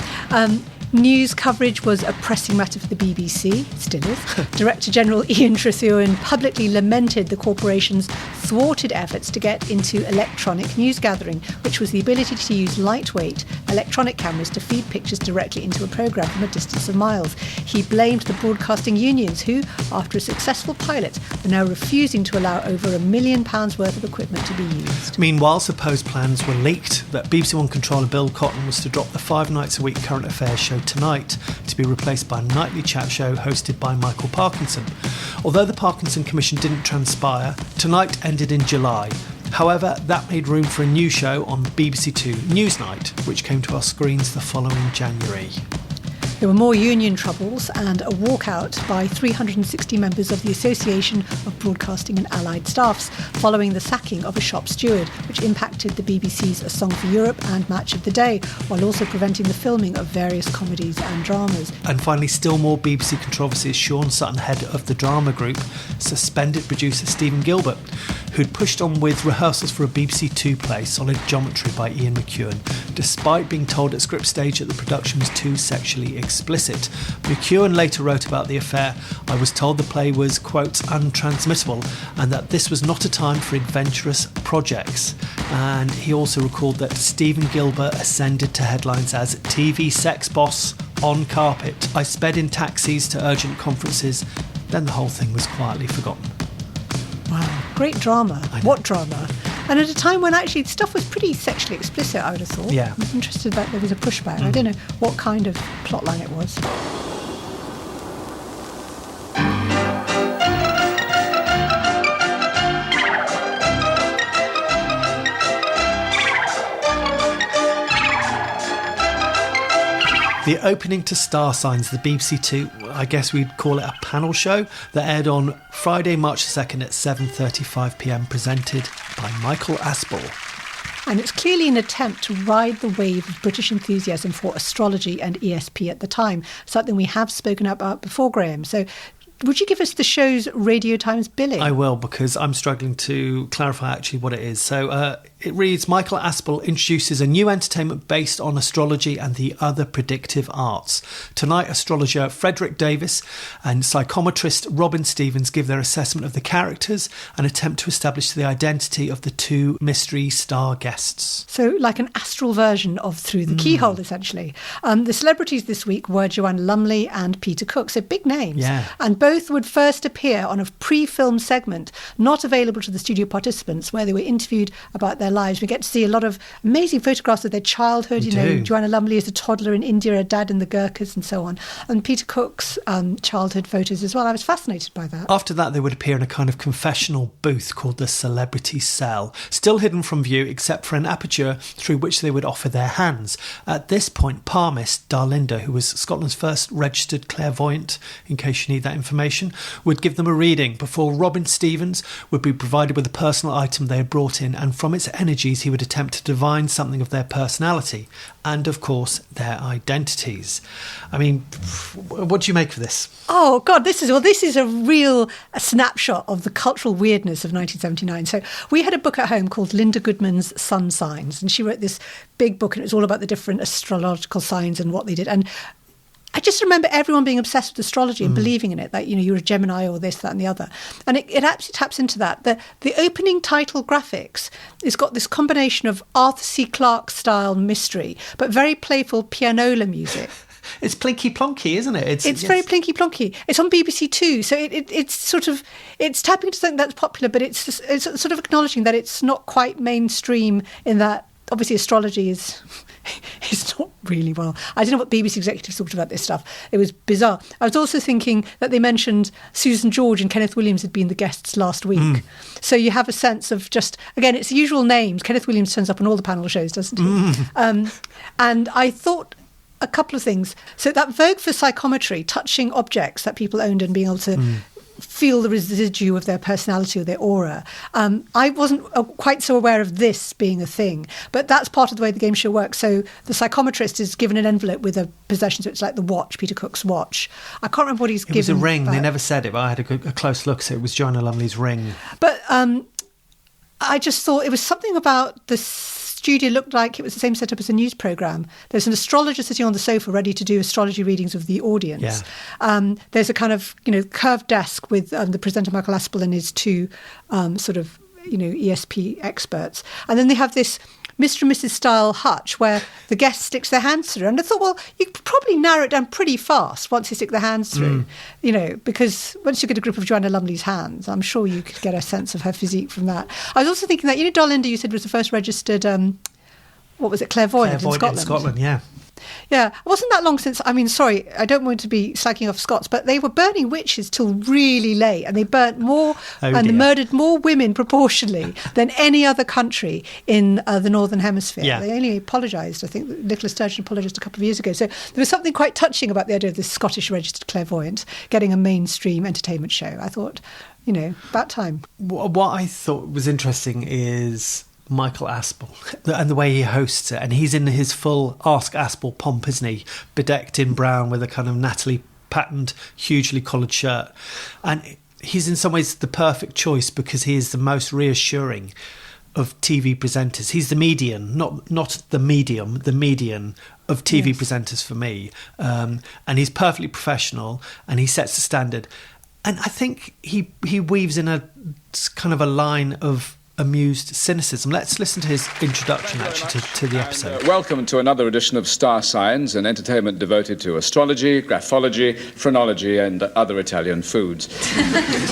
News coverage was a pressing matter for the BBC, still is. Director General Ian Trethewin publicly lamented the corporation's thwarted efforts to get into electronic news gathering, which was the ability to use lightweight electronic cameras to feed pictures directly into a programme from a distance of miles. He blamed the broadcasting unions, who, after a successful pilot, are now refusing to allow over £1 million worth of equipment to be used. Meanwhile, supposed plans were leaked that BBC One controller Bill Cotton was to drop the 5 nights a week current affairs show Tonight to be replaced by a nightly chat show hosted by Michael Parkinson. Although the Parkinson Commission didn't transpire, Tonight ended in July. However, that made room for a new show on BBC Two, Newsnight, which came to our screens the following January. There were more union troubles and a walkout by 360 members of the Association of Broadcasting and Allied Staffs following the sacking of a shop steward, which impacted the BBC's A Song for Europe and Match of the Day, while also preventing the filming of various comedies and dramas. And finally, still more BBC controversies. Sean Sutton, head of the drama group, suspended producer Stephen Gilbert, who'd pushed on with rehearsals for a BBC Two play, Solid Geometry by Ian McEwan, despite being told at script stage that the production was too sexually explicit. McEwan later wrote about the affair, "I was told the play was, quote, untransmittable, and that this was not a time for adventurous projects." And he also recalled that Stephen Gilbert ascended to headlines as TV sex boss on carpet. "I sped in taxis to urgent conferences, then the whole thing was quietly forgotten." Wow, great drama. What drama? And at a time when actually stuff was pretty sexually explicit, I would have thought. Yeah. I'm interested that there was a pushback. I don't know what kind of plotline it was. The opening to Star Signs, the BBC Two, I guess we'd call it a panel show, that aired on Friday, March 2nd at 7:35pm, presented by Michael Aspel. And it's clearly an attempt to ride the wave of British enthusiasm for astrology and ESP at the time, something we have spoken about before, Graham. So would you give us the show's Radio Times billing? I will, because I'm struggling to clarify actually what it is. So it reads, Michael Aspel introduces a new entertainment based on astrology and the other predictive arts. Tonight, astrologer Frederick Davis and psychometrist Robin Stevens give their assessment of the characters and attempt to establish the identity of the two mystery star guests. So like an astral version of Through the Keyhole, essentially. The celebrities this week were Joanna Lumley and Peter Cook, so big names. Yeah. And both would first appear on a pre-filmed segment, not available to the studio participants, where they were interviewed about their lives. We get to see a lot of amazing photographs of their childhood. We you know, do. Joanna Lumley as a toddler in India, her dad in the Gurkhas and so on. And Peter Cook's childhood photos as well. I was fascinated by that. After that, they would appear in a kind of confessional booth called the Celebrity Cell, still hidden from view except for an aperture through which they would offer their hands. At this point, palmist Darlinda, who was Scotland's first registered clairvoyant, in case you need that information, would give them a reading before Robin Stevens would be provided with a personal item they had brought in, and from its energies he would attempt to divine something of their personality and, of course, their identities. I mean, what do you make of this? Oh, God, this is a real snapshot of the cultural weirdness of 1979. So we had a book at home called Linda Goodman's Sun Signs, and she wrote this big book, and it was all about the different astrological signs and what they did. And I just remember everyone being obsessed with astrology and believing in it, that, you know, you're a Gemini or this, that and the other. And it actually taps into that. The opening title graphics has got this combination of Arthur C. Clarke style mystery, but very playful pianola music. It's plinky plonky, isn't it? It's very plinky plonky. It's on BBC Two, so it's sort of, it's tapping into something that's popular, but it's sort of acknowledging that it's not quite mainstream in that. Obviously, astrology is not really well. I don't know what BBC executives thought about this stuff. It was bizarre. I was also thinking that they mentioned Susan George and Kenneth Williams had been the guests last week. So you have a sense of just, again, it's the usual names. Kenneth Williams turns up on all the panel shows, doesn't he? And I thought a couple of things. So that vogue for psychometry, touching objects that people owned and being able to feel the residue of their personality or their aura. I wasn't quite so aware of this being a thing, but that's part of the way the game show works. So the psychometrist is given an envelope with a possession, so it's like the watch, Peter Cook's watch. I can't remember what he's given. It was a ring. Back. They never said it, but I had a close look, so it was Joanna Lumley's ring. But I just thought it was something about the studio looked like it was the same setup as a news programme. There's an astrologer sitting on the sofa ready to do astrology readings of the audience. Yeah. There's a kind of, curved desk with the presenter Michael Aspel and his two ESP experts. And then they have this Mr. and Mrs. style hutch where the guest sticks their hands through. And I thought, well, you could probably narrow it down pretty fast once you stick their hands through, because once you get a grip of Joanna Lumley's hands, I'm sure you could get a sense of her physique from that. I was also thinking that, Darlinda, you said was the first registered, clairvoyant in Scotland. Yeah. Yeah, it wasn't that long since, I mean, sorry, I don't want to be slacking off Scots, but they were burning witches till really late, and they burnt more and murdered more women proportionally than any other country in the Northern Hemisphere. Yeah. They only apologised, I think Nicola Sturgeon apologised a couple of years ago. So there was something quite touching about the idea of this Scottish registered clairvoyant getting a mainstream entertainment show. I thought, about time. What I thought was interesting is Michael Aspel and the way he hosts it, and he's in his full Ask Aspel pomp, isn't he? Bedecked in brown with a kind of Natalie patterned, hugely collared shirt, and he's in some ways the perfect choice because he is the most reassuring of TV presenters. He's the median, not the medium, the median of TV presenters for me, and he's perfectly professional, and he sets the standard, and I think he weaves in a kind of a line of amused cynicism. Let's listen to his introduction, actually, to the episode. Welcome to another edition of Star Signs, an entertainment devoted to astrology, graphology, phrenology, and other Italian foods.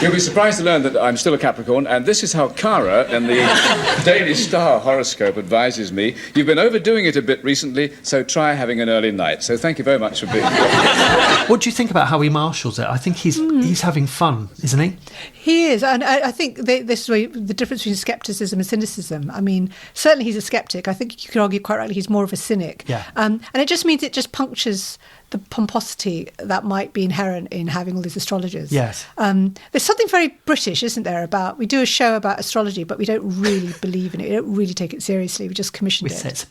You'll be surprised to learn that I'm still a Capricorn, and this is how Cara in the Daily Star horoscope advises me. You've been overdoing it a bit recently, so try having an early night. So thank you very much for being here. What do you think about how he marshals it? I think he's having fun, isn't he? He is, and I think this is the difference between scepticism and cynicism. I mean, certainly he's a skeptic. I think you could argue quite rightly he's more of a cynic. Yeah. And it just means it just punctures the pomposity that might be inherent in having all these astrologers. Yes. There's something very British, isn't there, about, we do a show about astrology, but we don't really believe in it. We don't really take it seriously. We just commissioned it. We say it's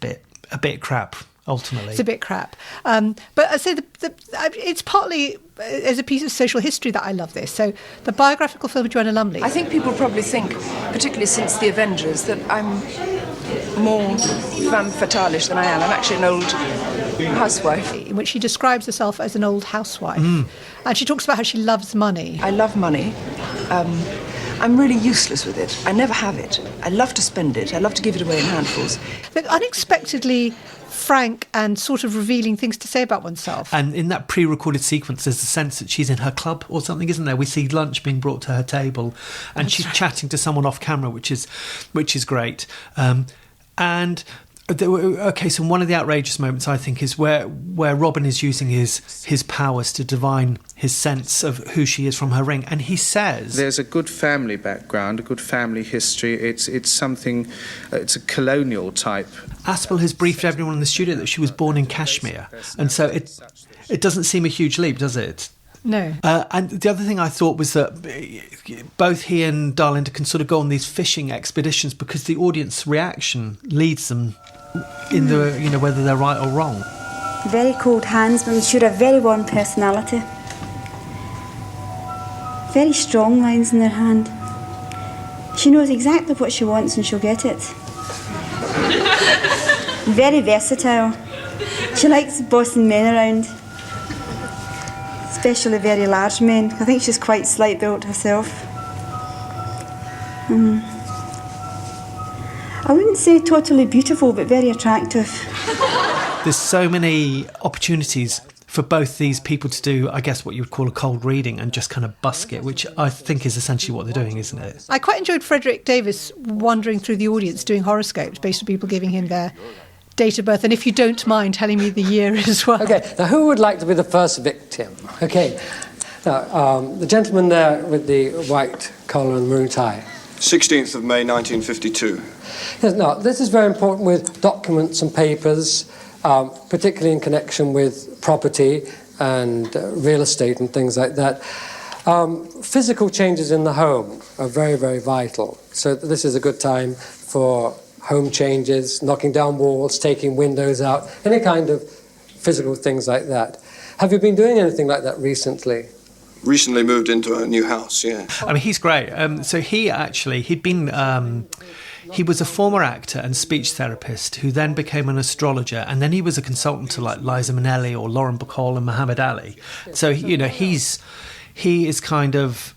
a bit crap, ultimately. It's a bit crap. But I say it's partly as a piece of social history that I love this. So the biographical film of Joanna Lumley. I think people probably think, particularly since the Avengers, that I'm more femme fatale-ish than I am. I'm actually an old housewife. In which she describes herself as an old housewife. And she talks about how she loves money. I love money. I'm really useless with it. I never have it. I love to spend it. I love to give it away in handfuls. But unexpectedly frank and sort of revealing things to say about oneself. And in that pre-recorded sequence, there's a sense that she's in her club or something, isn't there? We see lunch being brought to her table, and she's chatting to someone off camera, which is great. So one of the outrageous moments, I think, is where Robin is using his powers to divine his sense of who she is from her ring, and he says there's a good family background, a good family history. It's something. It's a colonial type. Aspel has briefed everyone in the studio that she was born in Kashmir, and so it doesn't seem a huge leap, does it? No. And the other thing I thought was that both he and Darlinda can sort of go on these fishing expeditions because the audience reaction leads them in the, whether they're right or wrong. Very cold hands, but I'm sure a very warm personality. Very strong lines in their hand. She knows exactly what she wants and she'll get it. Very versatile. She likes bossing men around. Especially very large men. I think she's quite slight built herself. I wouldn't say totally beautiful, but very attractive. There's so many opportunities for both these people to do, I guess, what you would call a cold reading and just kind of busk it, which I think is essentially what they're doing, isn't it? I quite enjoyed Frederick Davis wandering through the audience doing horoscopes based on people giving him their date of birth, and if you don't mind telling me the year as well. Okay, now who would like to be the first victim? Okay, now the gentleman there with the white collar and maroon tie. 16th of May 1952. Yes, now this is very important with documents and papers, particularly in connection with property and real estate and things like that. Physical changes in the home are very, very vital. So this is a good time for home changes, knocking down walls, taking windows out, any kind of physical things like that. Have you been doing anything like that recently? Recently moved into a new house, yeah. I mean, he's great. So he was a former actor and speech therapist who then became an astrologer, and then he was a consultant to like Liza Minnelli or Lauren Bacall and Muhammad Ali. So, he is kind of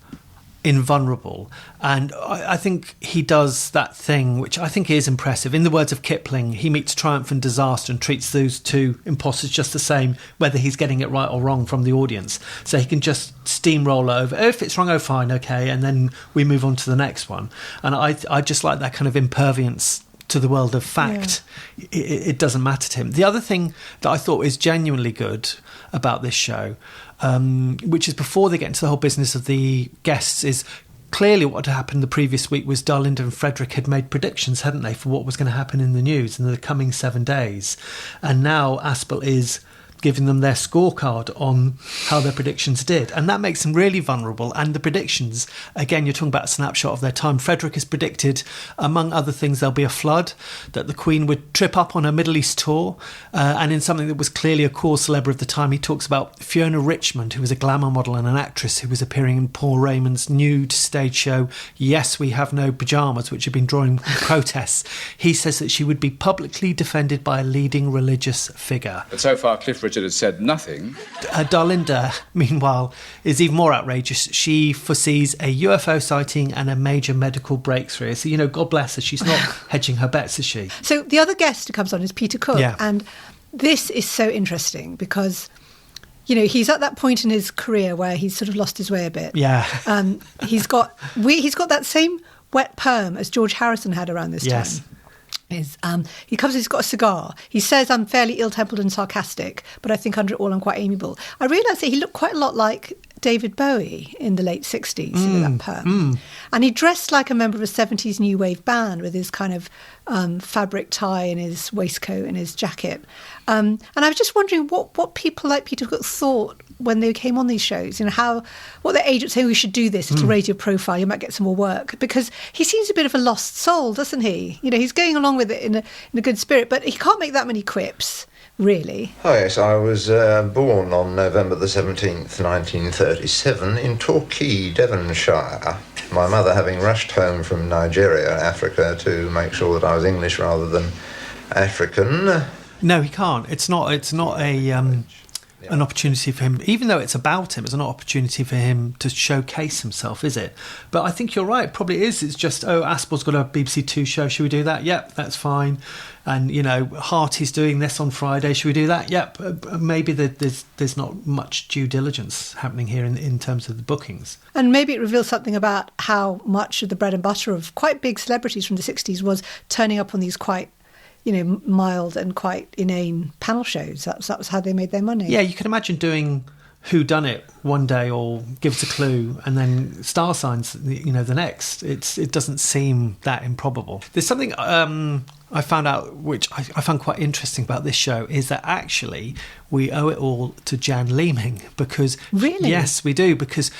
invulnerable, and I think he does that thing which I think is impressive. In the words of Kipling, he meets triumph and disaster and treats those two imposters just the same, whether he's getting it right or wrong from the audience. So he can just steamroll over. If it's wrong, oh fine, okay, and then we move on to the next one. And I just like that kind of impervience to the world of fact, it doesn't matter to him. The other thing that I thought is genuinely good about this show, which is before they get into the whole business of the guests, is clearly what had happened the previous week was Darlinda and Frederick had made predictions, hadn't they, for what was going to happen in the news in the coming 7 days. And now Aspel is giving them their scorecard on how their predictions did. And that makes them really vulnerable. And the predictions, again, you're talking about a snapshot of their time. Frederick has predicted, among other things, there'll be a flood, that the Queen would trip up on her Middle East tour. And in something that was clearly a core celeb of the time, he talks about Fiona Richmond, who was a glamour model and an actress who was appearing in Paul Raymond's nude stage show, Yes, We Have No Pyjamas, which had been drawing protests. He says that she would be publicly defended by a leading religious figure. But so far, Cliff Richard has said nothing. Darlinda, meanwhile, is even more outrageous. She foresees a UFO sighting and a major medical breakthrough. So, you know, God bless her. She's not hedging her bets, is she? So the other guest who comes on is Peter Cook. Yeah. And this is so interesting because, you know, he's at that point in his career where he's sort of lost his way a bit. Yeah. He's got that same wet perm as George Harrison had around this time. He comes, he's got a cigar. He says, I'm fairly ill-tempered and sarcastic, but I think under it all I'm quite amiable. I realised that he looked quite a lot like David Bowie in the late 60s with that perm. And he dressed like a member of a 70s new wave band with his kind of fabric tie and his waistcoat and his jacket. And I was just wondering what people like Peter Cook thought when they came on these shows, you know, what their agents say, we should do this, it'll raise your profile, you might get some more work, because he seems a bit of a lost soul, doesn't he? You know, he's going along with it in a good spirit, but he can't make that many quips, really. Oh yes, I was born on November the 17th, 1937, in Torquay, Devonshire. My mother having rushed home from Nigeria, Africa, to make sure that I was English rather than African. No, he can't. It's not an opportunity for him, even though it's about him, it's an opportunity for him to showcase himself, is it? But I think you're right, probably is. It's just, Aspel's got a BBC Two show, should we do that? Yep, that's fine. And, you know, Harty's doing this on Friday, should we do that? Yep. Maybe there's not much due diligence happening here in terms of the bookings. And maybe it reveals something about how much of the bread and butter of quite big celebrities from the 60s was turning up on these quite, you know, mild and quite inane panel shows. That was how they made their money. Yeah, you can imagine doing Who Done It one day or Give Us a Clue and then Star Signs, you know, the next. It doesn't seem that improbable. There's something I found out, which I found quite interesting about this show, is that actually we owe it all to Jan Leeming, because... Really? Yes, we do, because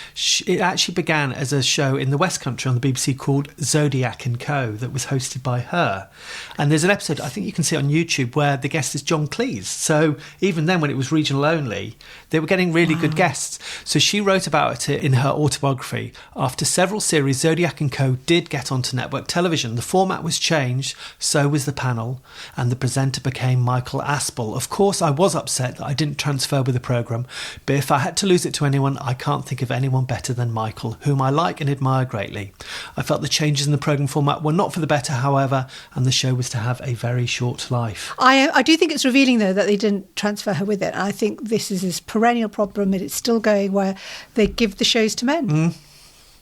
it actually began as a show in the West Country on the BBC called Zodiac & Co. that was hosted by her. And there's an episode, I think you can see it on YouTube, where the guest is John Cleese. So even then, when it was regional only, they were getting really good guests. So she wrote about it in her autobiography. After several series, Zodiac & Co. did get onto network television. The format was changed, so was the panel, and the presenter became Michael Aspel. Of course, I was upset that I didn't transfer with the programme, but if I had to lose it to anyone, I can't think of anyone better than Michael, whom I like and admire greatly. I felt the changes in the programme format were not for the better, however, and the show was to have a very short life. I do think it's revealing, though, that they didn't transfer her with it. And I think this is his perennial problem, and it's still going, where they give the shows to men.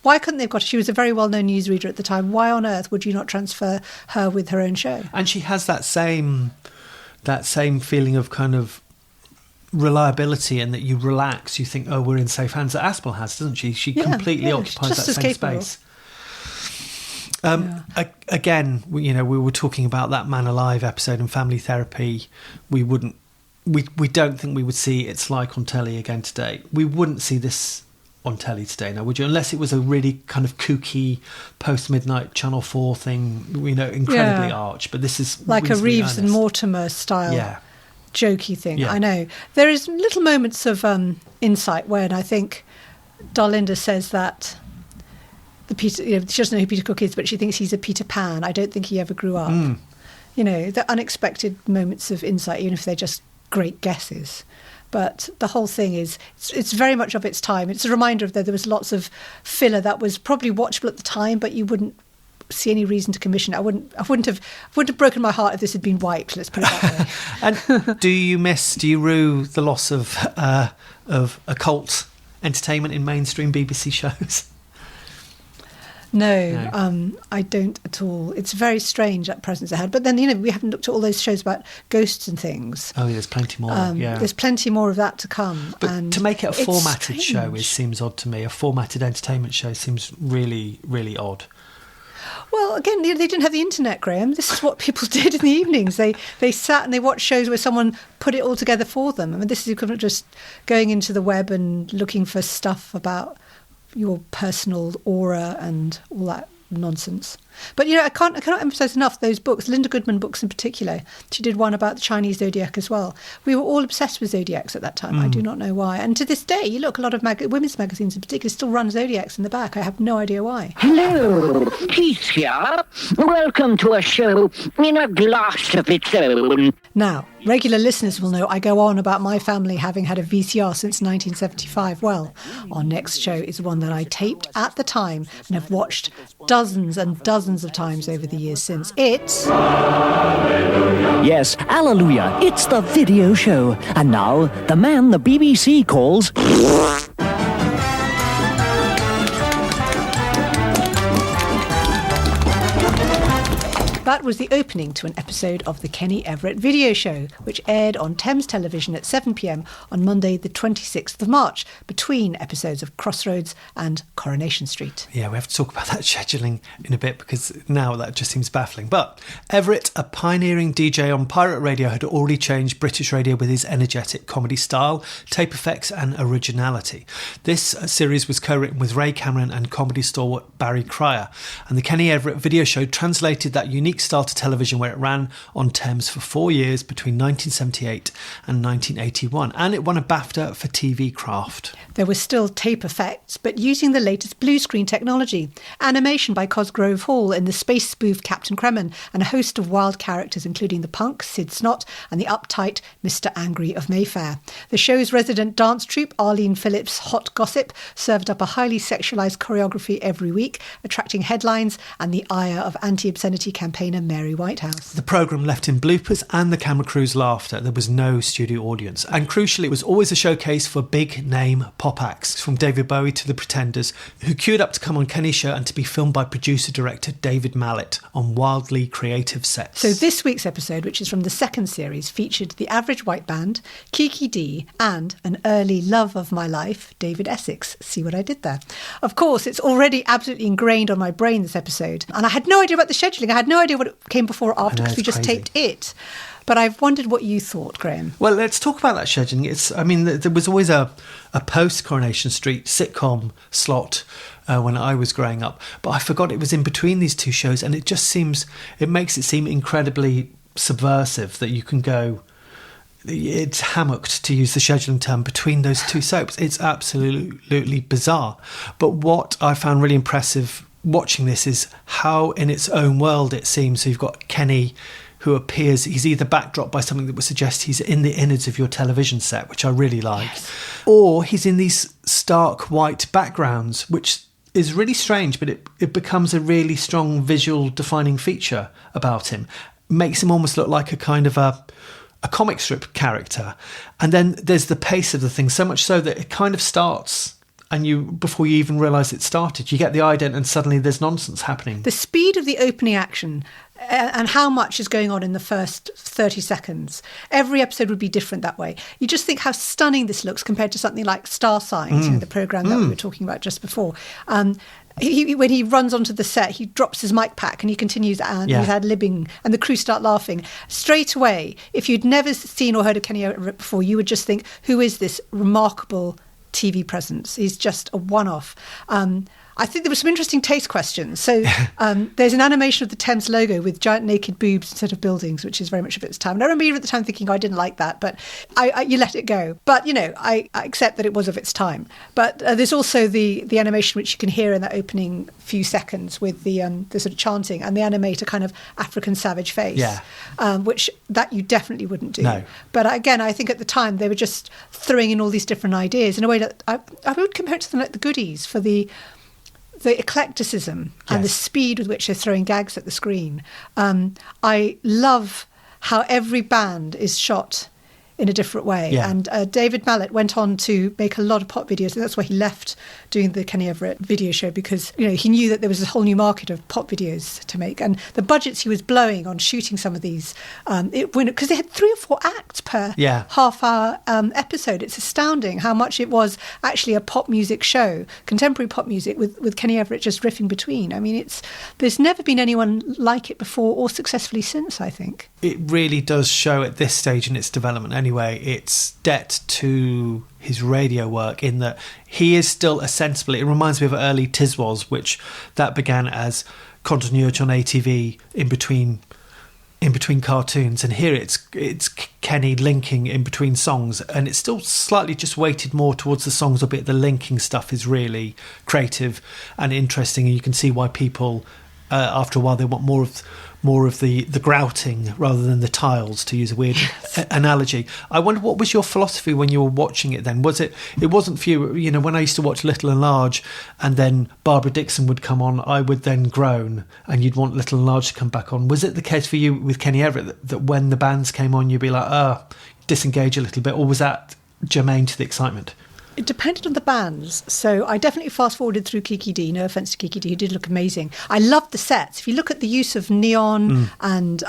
Why couldn't they have got her? She was a very well-known newsreader at the time. Why on earth would you not transfer her with her own show? And she has that same feeling of kind of reliability, and that you relax, you think, oh, we're in safe hands, that Aspel has, doesn't she? She completely occupies that same space. Again, you know, we were talking about that Man Alive episode and family therapy. We don't think we would see It's Like on telly again today. We wouldn't see this on telly today now, would you? Unless it was a really kind of kooky post-midnight Channel 4 thing, you know, incredibly arch. But this is like a Reeves and Mortimer style jokey thing. I know. There is little moments of insight when I think Darlinda says that she doesn't know who Peter Cook is, but she thinks he's a Peter Pan. I don't think he ever grew up. You know, the unexpected moments of insight, even if they're just great guesses. But the whole thing it's very much of its time. It's a reminder of that there was lots of filler that was probably watchable at the time, but you wouldn't see any reason to commission it. I wouldn't have broken my heart if this had been wiped. Let's put it that way. And do you rue the loss of occult entertainment in mainstream BBC shows? No. I don't at all. It's very strange, that presence it had. But then, we haven't looked at all those shows about ghosts and things. Oh, there's plenty more, There's plenty more of that to come. But and to make it a formatted strange. show, it seems odd to me. A formatted entertainment show seems really, really odd. Well, again, they didn't have the internet, Graham. This is what people did in the evenings. They sat and they watched shows where someone put it all together for them. I mean, this is equivalent to just going into the web and looking for stuff about your personal aura and all that nonsense. But, I cannot emphasise enough those books, Linda Goodman books in particular. She did one about the Chinese zodiac as well. We were all obsessed with zodiacs at that time. I do not know why. And to this day, you look, a lot of women's magazines in particular still run zodiacs in the back. I have no idea why. Hello, Keith here. Welcome to a show in a glass of its own. Now, regular listeners will know I go on about my family having had a VCR since 1975. Well, our next show is one that I taped at the time and have watched dozens and dozens of times over the years since. It's... Yes, hallelujah, it's the video show. And now, the man the BBC calls... That was the opening to an episode of the Kenny Everett video show, which aired on Thames Television at 7 p.m. on Monday the 26th of March, between episodes of Crossroads and Coronation Street. Yeah, we have to talk about that scheduling in a bit, because now that just seems baffling. But Everett, a pioneering DJ on pirate radio, had already changed British radio with his energetic comedy style, tape effects and originality. This series was co-written with Ray Cameron and comedy stalwart Barry Cryer, and the Kenny Everett video show translated that unique style to television, where it ran on Thames for 4 years between 1978 and 1981, and it won a BAFTA for TV craft. There were still tape effects, but using the latest blue screen technology, animation by Cosgrove Hall in the space spoof Captain Kremen, and a host of wild characters including the punk Sid Snot and the uptight Mr. Angry of Mayfair. The show's resident dance troupe, Arlene Phillips' Hot Gossip, served up a highly sexualised choreography every week, attracting headlines and the ire of anti-obscenity campaigner Mary Whitehouse. The programme left in bloopers and the camera crew's laughter. There was no studio audience. And crucially, it was always a showcase for big-name pop acts, from David Bowie to the Pretenders, who queued up to come on Kenny's show and to be filmed by producer-director David Mallet on wildly creative sets. So this week's episode, which is from the second series, featured the Average White Band, Kiki D, and an early love of my life, David Essex. See what I did there? Of course, it's already absolutely ingrained on my brain, this episode. And I had no idea about the scheduling. I had no idea what came before or after, because we just taped it. But I've wondered what you thought, Graham. Well, let's talk about that scheduling. There was always a post-Coronation Street sitcom slot when I was growing up, but I forgot it was in between these two shows, and it makes it seem incredibly subversive that you can go... It's hammocked, to use the scheduling term, between those two soaps. It's absolutely bizarre. But what I found really impressive watching this is how in its own world it seems. So you've got Kenny, who appears, he's either backdropped by something that would suggest he's in the innards of your television set, which I really like, or he's in these stark white backgrounds, which is really strange, but it becomes a really strong visual defining feature about him. Makes him almost look like a kind of a comic strip character. And then there's the pace of the thing, so much so that it kind of starts... And before you even realise it started, you get the ident and suddenly there's nonsense happening. The speed of the opening action and how much is going on in the first 30 seconds. Every episode would be different that way. You just think how stunning this looks compared to something like Star Signs, the programme that we were talking about just before. When he runs onto the set, he drops his mic pack and he continues and he's ad-libbing and the crew start laughing. Straight away, if you'd never seen or heard of Kenny Everett before, you would just think, who is this remarkable TV presence? He's just a one-off. I think there were some interesting taste questions. So there's an animation of the Thames logo with giant naked boobs instead of buildings, which is very much of its time. And I remember even at the time thinking, I didn't like that, but you let it go. But, I accept that it was of its time. But there's also the animation which you can hear in that opening few seconds with the sort of chanting, and they animate a kind of African savage face, which that you definitely wouldn't do. No. But again, I think at the time they were just throwing in all these different ideas in a way that I would compare it to something like the Goodies for the eclecticism and the speed with which they're throwing gags at the screen. I love how every band is shot in a different way. Yeah. And David Mallet went on to make a lot of pop videos. And that's why he left doing the Kenny Everett video show, because he knew that there was a whole new market of pop videos to make. And the budgets he was blowing on shooting some of these, because they had 3 or 4 acts per half-hour episode. It's astounding how much it was actually a pop music show, contemporary pop music, with Kenny Everett just riffing between. I mean, there's never been anyone like it before or successfully since, I think. It really does show at this stage in its development anyway, its debt to his radio work, in that he is still a sensible... It reminds me of early Tiswas, which that began as continuity on ATV in between cartoons, and here it's Kenny linking in between songs, and it's still slightly just weighted more towards the songs, albeit the linking stuff is really creative and interesting, and you can see why people after a while they want more of the grouting rather than the tiles, to use a weird analogy. I wonder, what was your philosophy when you were watching it then? It wasn't for you, when I used to watch Little and Large and then Barbara Dixon would come on, I would then groan and you'd want Little and Large to come back on. Was it the case for you with Kenny Everett that when the bands came on you'd be like, disengage a little bit, or was that germane to the excitement? It depended on the bands. So I definitely fast-forwarded through Kiki D. No offence to Kiki D, who did look amazing. I loved the sets. If you look at the use of neon and,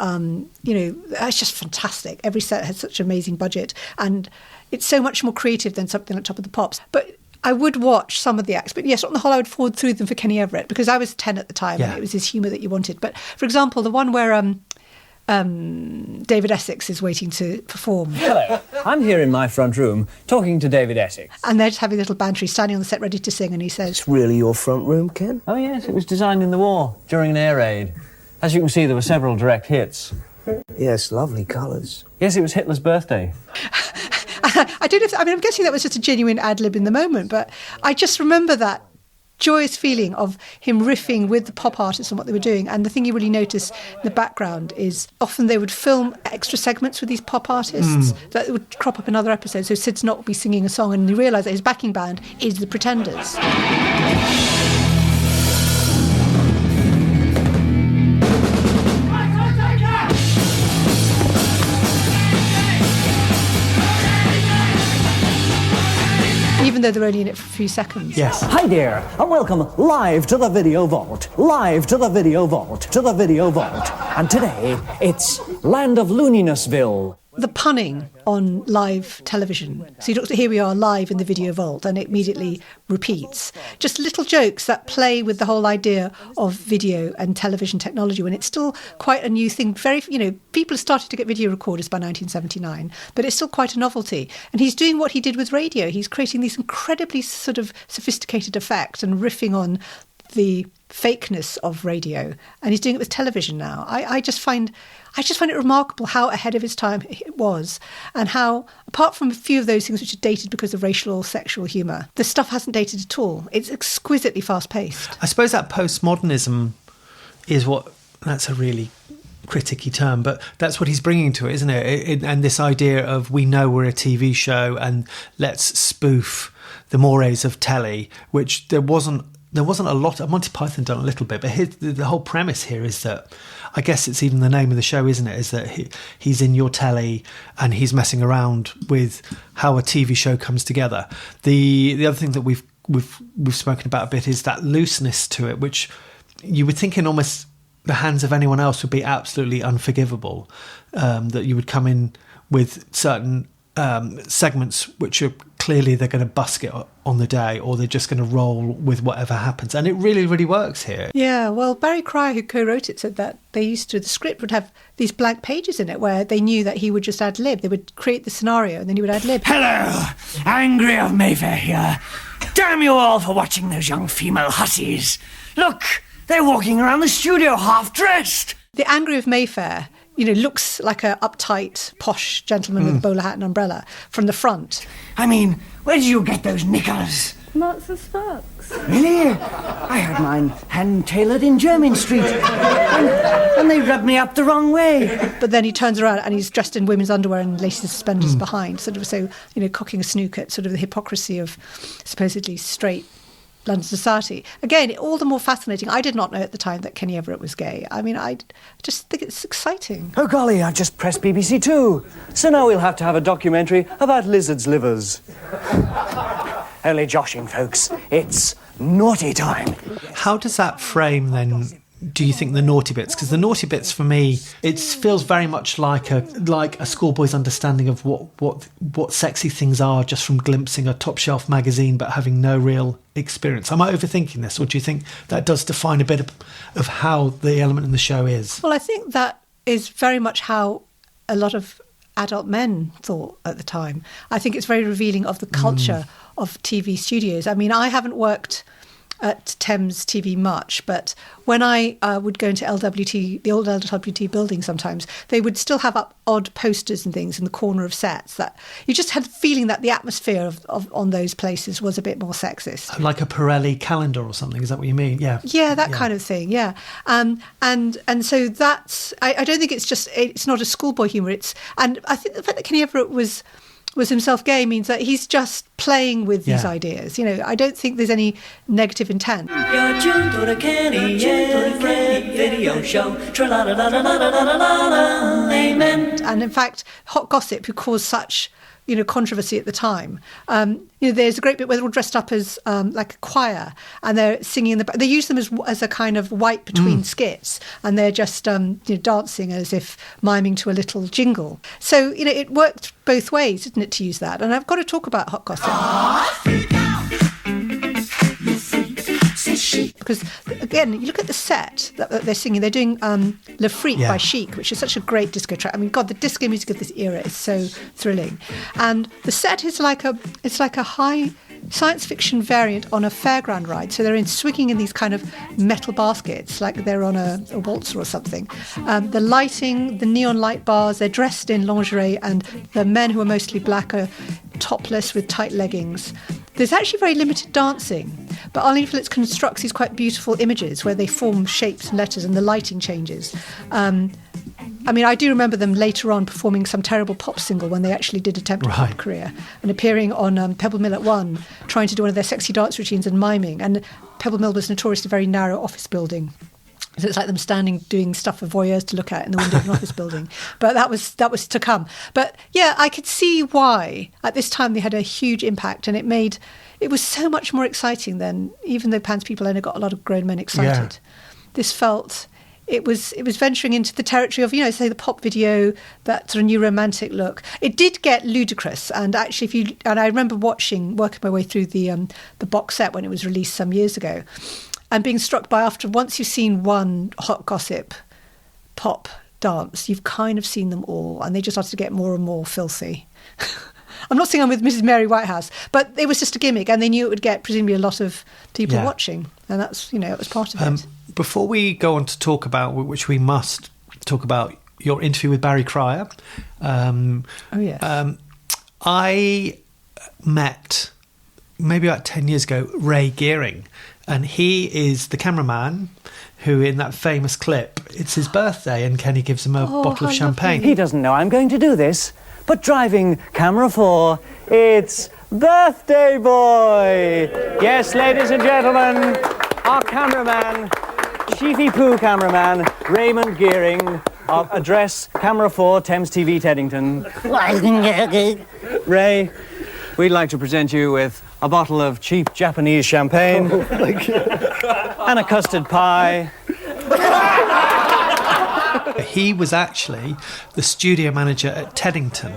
it's just fantastic. Every set had such an amazing budget. And it's so much more creative than something like Top of the Pops. But I would watch some of the acts. But yes, on the whole, I would forward through them for Kenny Everett, because I was 10 at the time and it was his humour that you wanted. But, for example, the one where... David Essex is waiting to perform. Hello, I'm here in my front room talking to David Essex. And they're just having a little banter. He's standing on the set ready to sing, and he says... It's really your front room, Ken? Oh yes, it was designed in the war during an air raid. As you can see, there were several direct hits. Yes, lovely colours. Yes, it was Hitler's birthday. I don't know if... I'm guessing that was just a genuine ad-lib in the moment, but I just remember that joyous feeling of him riffing with the pop artists and what they were doing. And the thing you really notice in the background is often they would film extra segments with these pop artists that would crop up in other episodes. So Sid Snott would be singing a song and you realise that his backing band is the Pretenders. Even though they're only in it for a few seconds. Yes. Hi there, and welcome live to the Video Vault. Live to the Video Vault. To the Video Vault. And today, it's Land of Looninessville. The punning on live television. So you look, here we are live in the Video Vault, and it immediately repeats. Just little jokes that play with the whole idea of video and television technology when it's still quite a new thing. People started to get video recorders by 1979, but it's still quite a novelty. And he's doing what he did with radio. He's creating these incredibly sort of sophisticated effects and riffing on the fakeness of radio. And he's doing it with television now. I just find it remarkable how ahead of his time it was, and how, apart from a few of those things which are dated because of racial or sexual humour, the stuff hasn't dated at all. It's exquisitely fast-paced. I suppose that postmodernism is that's a really criticky term, but that's what he's bringing to it, isn't it? And this idea of, we know we're a TV show and let's spoof the mores of telly, which there wasn't a lot. Monty Python done a little bit, but the whole premise here is that, I guess it's even the name of the show, isn't it? Is that he's in your telly and he's messing around with how a TV show comes together. The other thing that we've spoken about a bit is that looseness to it, which you would think in almost the hands of anyone else would be absolutely unforgivable. That you would come in with certain segments which are clearly they're going to busk it on the day, or they're just going to roll with whatever happens, and it really, really works here. Yeah, well, Barry Cryer, who co-wrote it, said that the script would have these blank pages in it where they knew that he would just ad-lib. They would create the scenario and then he would ad-lib. Hello, Angry of Mayfair here. Damn you all for watching those young female hussies. Look, they're walking around the studio half-dressed. The Angry of Mayfair, looks like a uptight, posh gentleman with a bowler hat and umbrella from the front. I mean, where did you get those knickers? Marks and Sparks. Really? I had mine hand-tailored in Jermyn Street. And they rubbed me up the wrong way. But then he turns around and he's dressed in women's underwear and laces suspenders behind. Sort of cocking a snook at sort of the hypocrisy of supposedly straight London society. Again, all the more fascinating. I did not know at the time that Kenny Everett was gay. I mean, I just think it's exciting. Oh, golly, I just pressed BBC Two. So now we'll have to have a documentary about lizards' livers. Only joshing, folks. It's naughty time. How does that frame, then, do you think, the naughty bits? Because the naughty bits, for me, it feels very much like a schoolboy's understanding of what sexy things are just from glimpsing a top-shelf magazine but having no real experience. Am I overthinking this, or do you think that does define a bit of how the element in the show is? Well, I think that is very much how a lot of adult men thought at the time. I think it's very revealing of the culture of TV studios. I mean, I haven't worked at Thames TV much, but when I would go into LWT, the old LWT building sometimes, they would still have up odd posters and things in the corner of sets that you just had the feeling that the atmosphere of on those places was a bit more sexist. Like a Pirelli calendar or something, is that what you mean? Yeah. Yeah, that kind of thing, yeah. And so that's, I don't think it's not a schoolboy humour, and I think the fact that Kenny Everett was himself gay means that he's just playing with these ideas. You know, I don't think there's any negative intent. You're tuned to the Kenny Everett video show. Tra-la-la-la-la-la-la-la-la-la. Amen. And in fact, Hot Gossip, who caused such, you know, controversy at the time. You know, there's a great bit where they're all dressed up as like a choir, and they're singing in the. They use them as a kind of white between skits, and they're just you know, dancing as if miming to a little jingle. So you know, it worked both ways, didn't it, to use that? And I've got to talk about Hot Gossip. Because again, you look at the set that they're singing. They're doing Le Freak by Chic, which is such a great disco track. I mean, God, the disco music of this era is so thrilling. And the set is like a high science fiction variant on a fairground ride. So they're swinging in these kind of metal baskets, like they're on a waltzer or something. The lighting, the neon light bars, they're dressed in lingerie, and the men, who are mostly black, are topless with tight leggings. There's actually very limited dancing, but Arlene Phillips constructs these quite beautiful images where they form shapes and letters and the lighting changes. I mean, I do remember them later on performing some terrible pop single when they actually did attempt a pop career, and appearing on Pebble Mill at 1, trying to do one of their sexy dance routines and miming. And Pebble Mill was notoriously a very narrow office building. So it's like them standing doing stuff for voyeurs to look at in the window of an office building. But that was to come. But yeah, I could see why at this time they had a huge impact, and it was so much more exciting than, even though Pan's People only got a lot of grown men excited. This felt, it was venturing into the territory of, you know, say the pop video, that sort of new romantic look. It did get ludicrous, and actually I remember working my way through the box set when it was released some years ago, and being struck by, once you've seen one Hot Gossip pop dance, you've kind of seen them all, and they just started to get more and more filthy. I'm not saying I'm with Mrs. Mary Whitehouse, but it was just a gimmick, and they knew it would get presumably a lot of people watching, and that's, you know, it was part of it. Before we go on to talk about, which we must talk about, your interview with Barry Cryer. I met, maybe about 10 years ago, Ray Gearing, and he is the cameraman who, in that famous clip, it's his birthday and Kenny gives him a bottle of champagne. He doesn't know I'm going to do this, but driving camera 4, it's Birthday Boy! Yes, ladies and gentlemen, our cameraman, Chiefy Poo cameraman, Raymond Gearing, of Address Camera 4, Thames TV, Teddington. Ray, we'd like to present you with a bottle of cheap Japanese champagne and a custard pie. He was actually the studio manager at Teddington,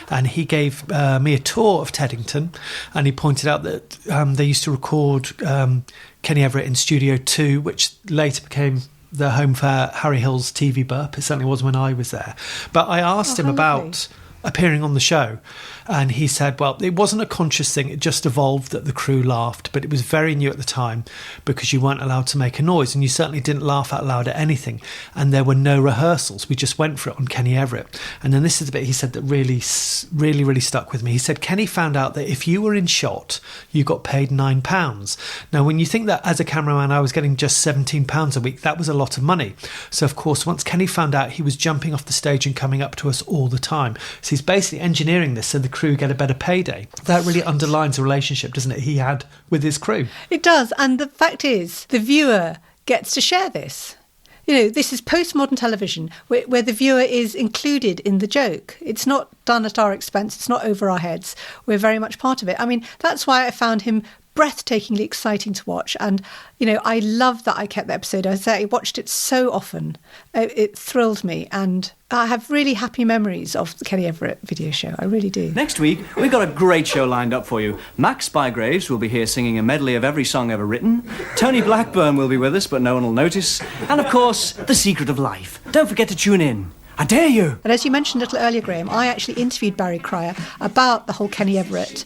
and he gave me a tour of Teddington, and he pointed out that they used to record Kenny Everett in Studio 2, which later became the home for Harry Hill's TV Burp. It certainly was when I was there. But I asked him about appearing on the show, and he said, well, it wasn't a conscious thing, it just evolved that the crew laughed, but it was very new at the time because you weren't allowed to make a noise, and you certainly didn't laugh out loud at anything, and there were no rehearsals. We just went for it on Kenny Everett. And then this is the bit he said that really stuck with me. He said Kenny found out that if you were in shot, you got paid £9. Now, when you think that as a cameraman I was getting just £17 a week, that was a lot of money. So of course, once Kenny found out, he was jumping off the stage and coming up to us all the time. So he he's basically engineering this so the crew get a better payday. That really underlines the relationship, doesn't it, he had with his crew? It does. And the fact is, the viewer gets to share this. You know, this is postmodern television where the viewer is included in the joke. It's not done at our expense. It's not over our heads. We're very much part of it. I mean, that's why I found him breathtakingly exciting to watch. And, you know, I love that I kept the episode. I watched it so often. It thrilled me. And I have really happy memories of the Kenny Everett video show. I really do. Next week, we've got a great show lined up for you. Max Spygraves will be here singing a medley of every song ever written. Tony Blackburn will be with us, but no one will notice. And, of course, The Secret of Life. Don't forget to tune in. I dare you. And as you mentioned a little earlier, Graham, I actually interviewed Barry Cryer about the whole Kenny Everett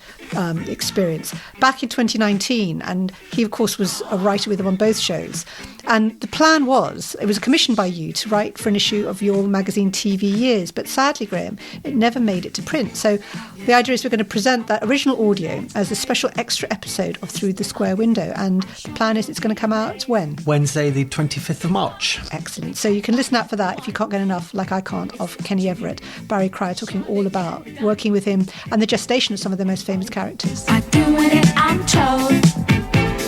experience back in 2019. And he, of course, was a writer with him on both shows. And the plan was, it was commissioned by you to write for an issue of your magazine TV Years. But sadly, Graham, it never made it to print. So the idea is we're going to present that original audio as a special extra episode of Through the Square Window. And the plan is it's going to come out when? Wednesday, the 25th of March. Excellent. So you can listen out for that if you can't get enough, like I can't, of Kenny Everett. Barry Cryer talking all about working with him and the gestation of some of the most famous characters. I do what I'm told.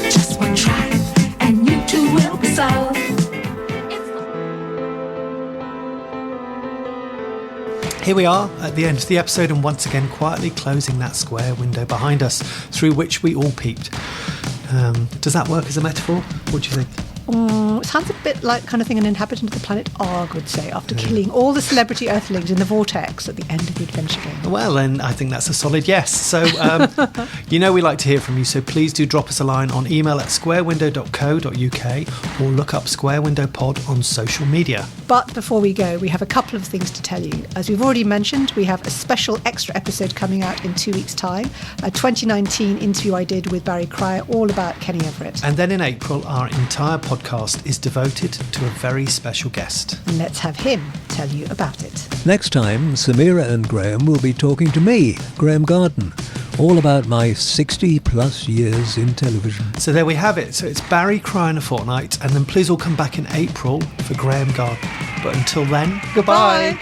Just one try, and you too will be sold. Here we are at the end of the episode, and once again quietly closing that square window behind us through which we all peeped. Does that work as a metaphor? What do you think? It sounds a bit like kind of thing an inhabitant of the planet Arg would say after killing all the celebrity Earthlings in the vortex at the end of the adventure game. Well, and I think that's a solid yes. So, you know we like to hear from you, so please do drop us a line on email at squarewindow.co.uk or look up Square Window Pod on social media. But before we go, we have a couple of things to tell you. As we've already mentioned, we have a special extra episode coming out in 2 weeks' time, a 2019 interview I did with Barry Cryer all about Kenny Everett. And then in April, our entire podcast is devoted to a very special guest. And let's have him tell you about it. Next time, Samira and Graham will be talking to me, Graham Garden, all about my 60 plus years in television. So there we have it. So it's Barry Cryer in a fortnight, and then please all come back in April for Graham Garden. But until then, goodbye.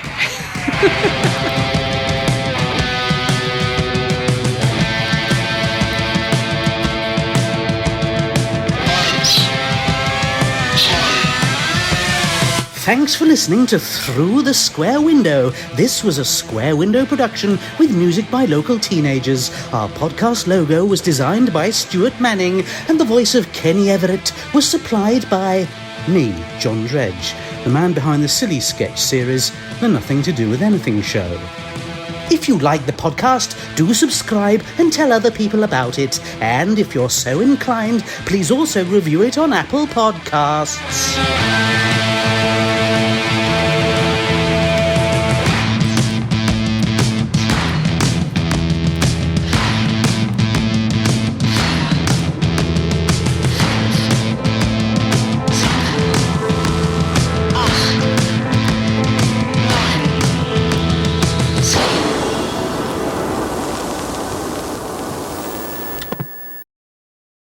Thanks for listening to Through the Square Window. This was a Square Window production with music by local teenagers. Our podcast logo was designed by Stuart Manning, and the voice of Kenny Everett was supplied by me, John Dredge, the man behind the silly sketch series, The Nothing to Do with Anything show. If you like the podcast, do subscribe and tell other people about it. And if you're so inclined, please also review it on Apple Podcasts.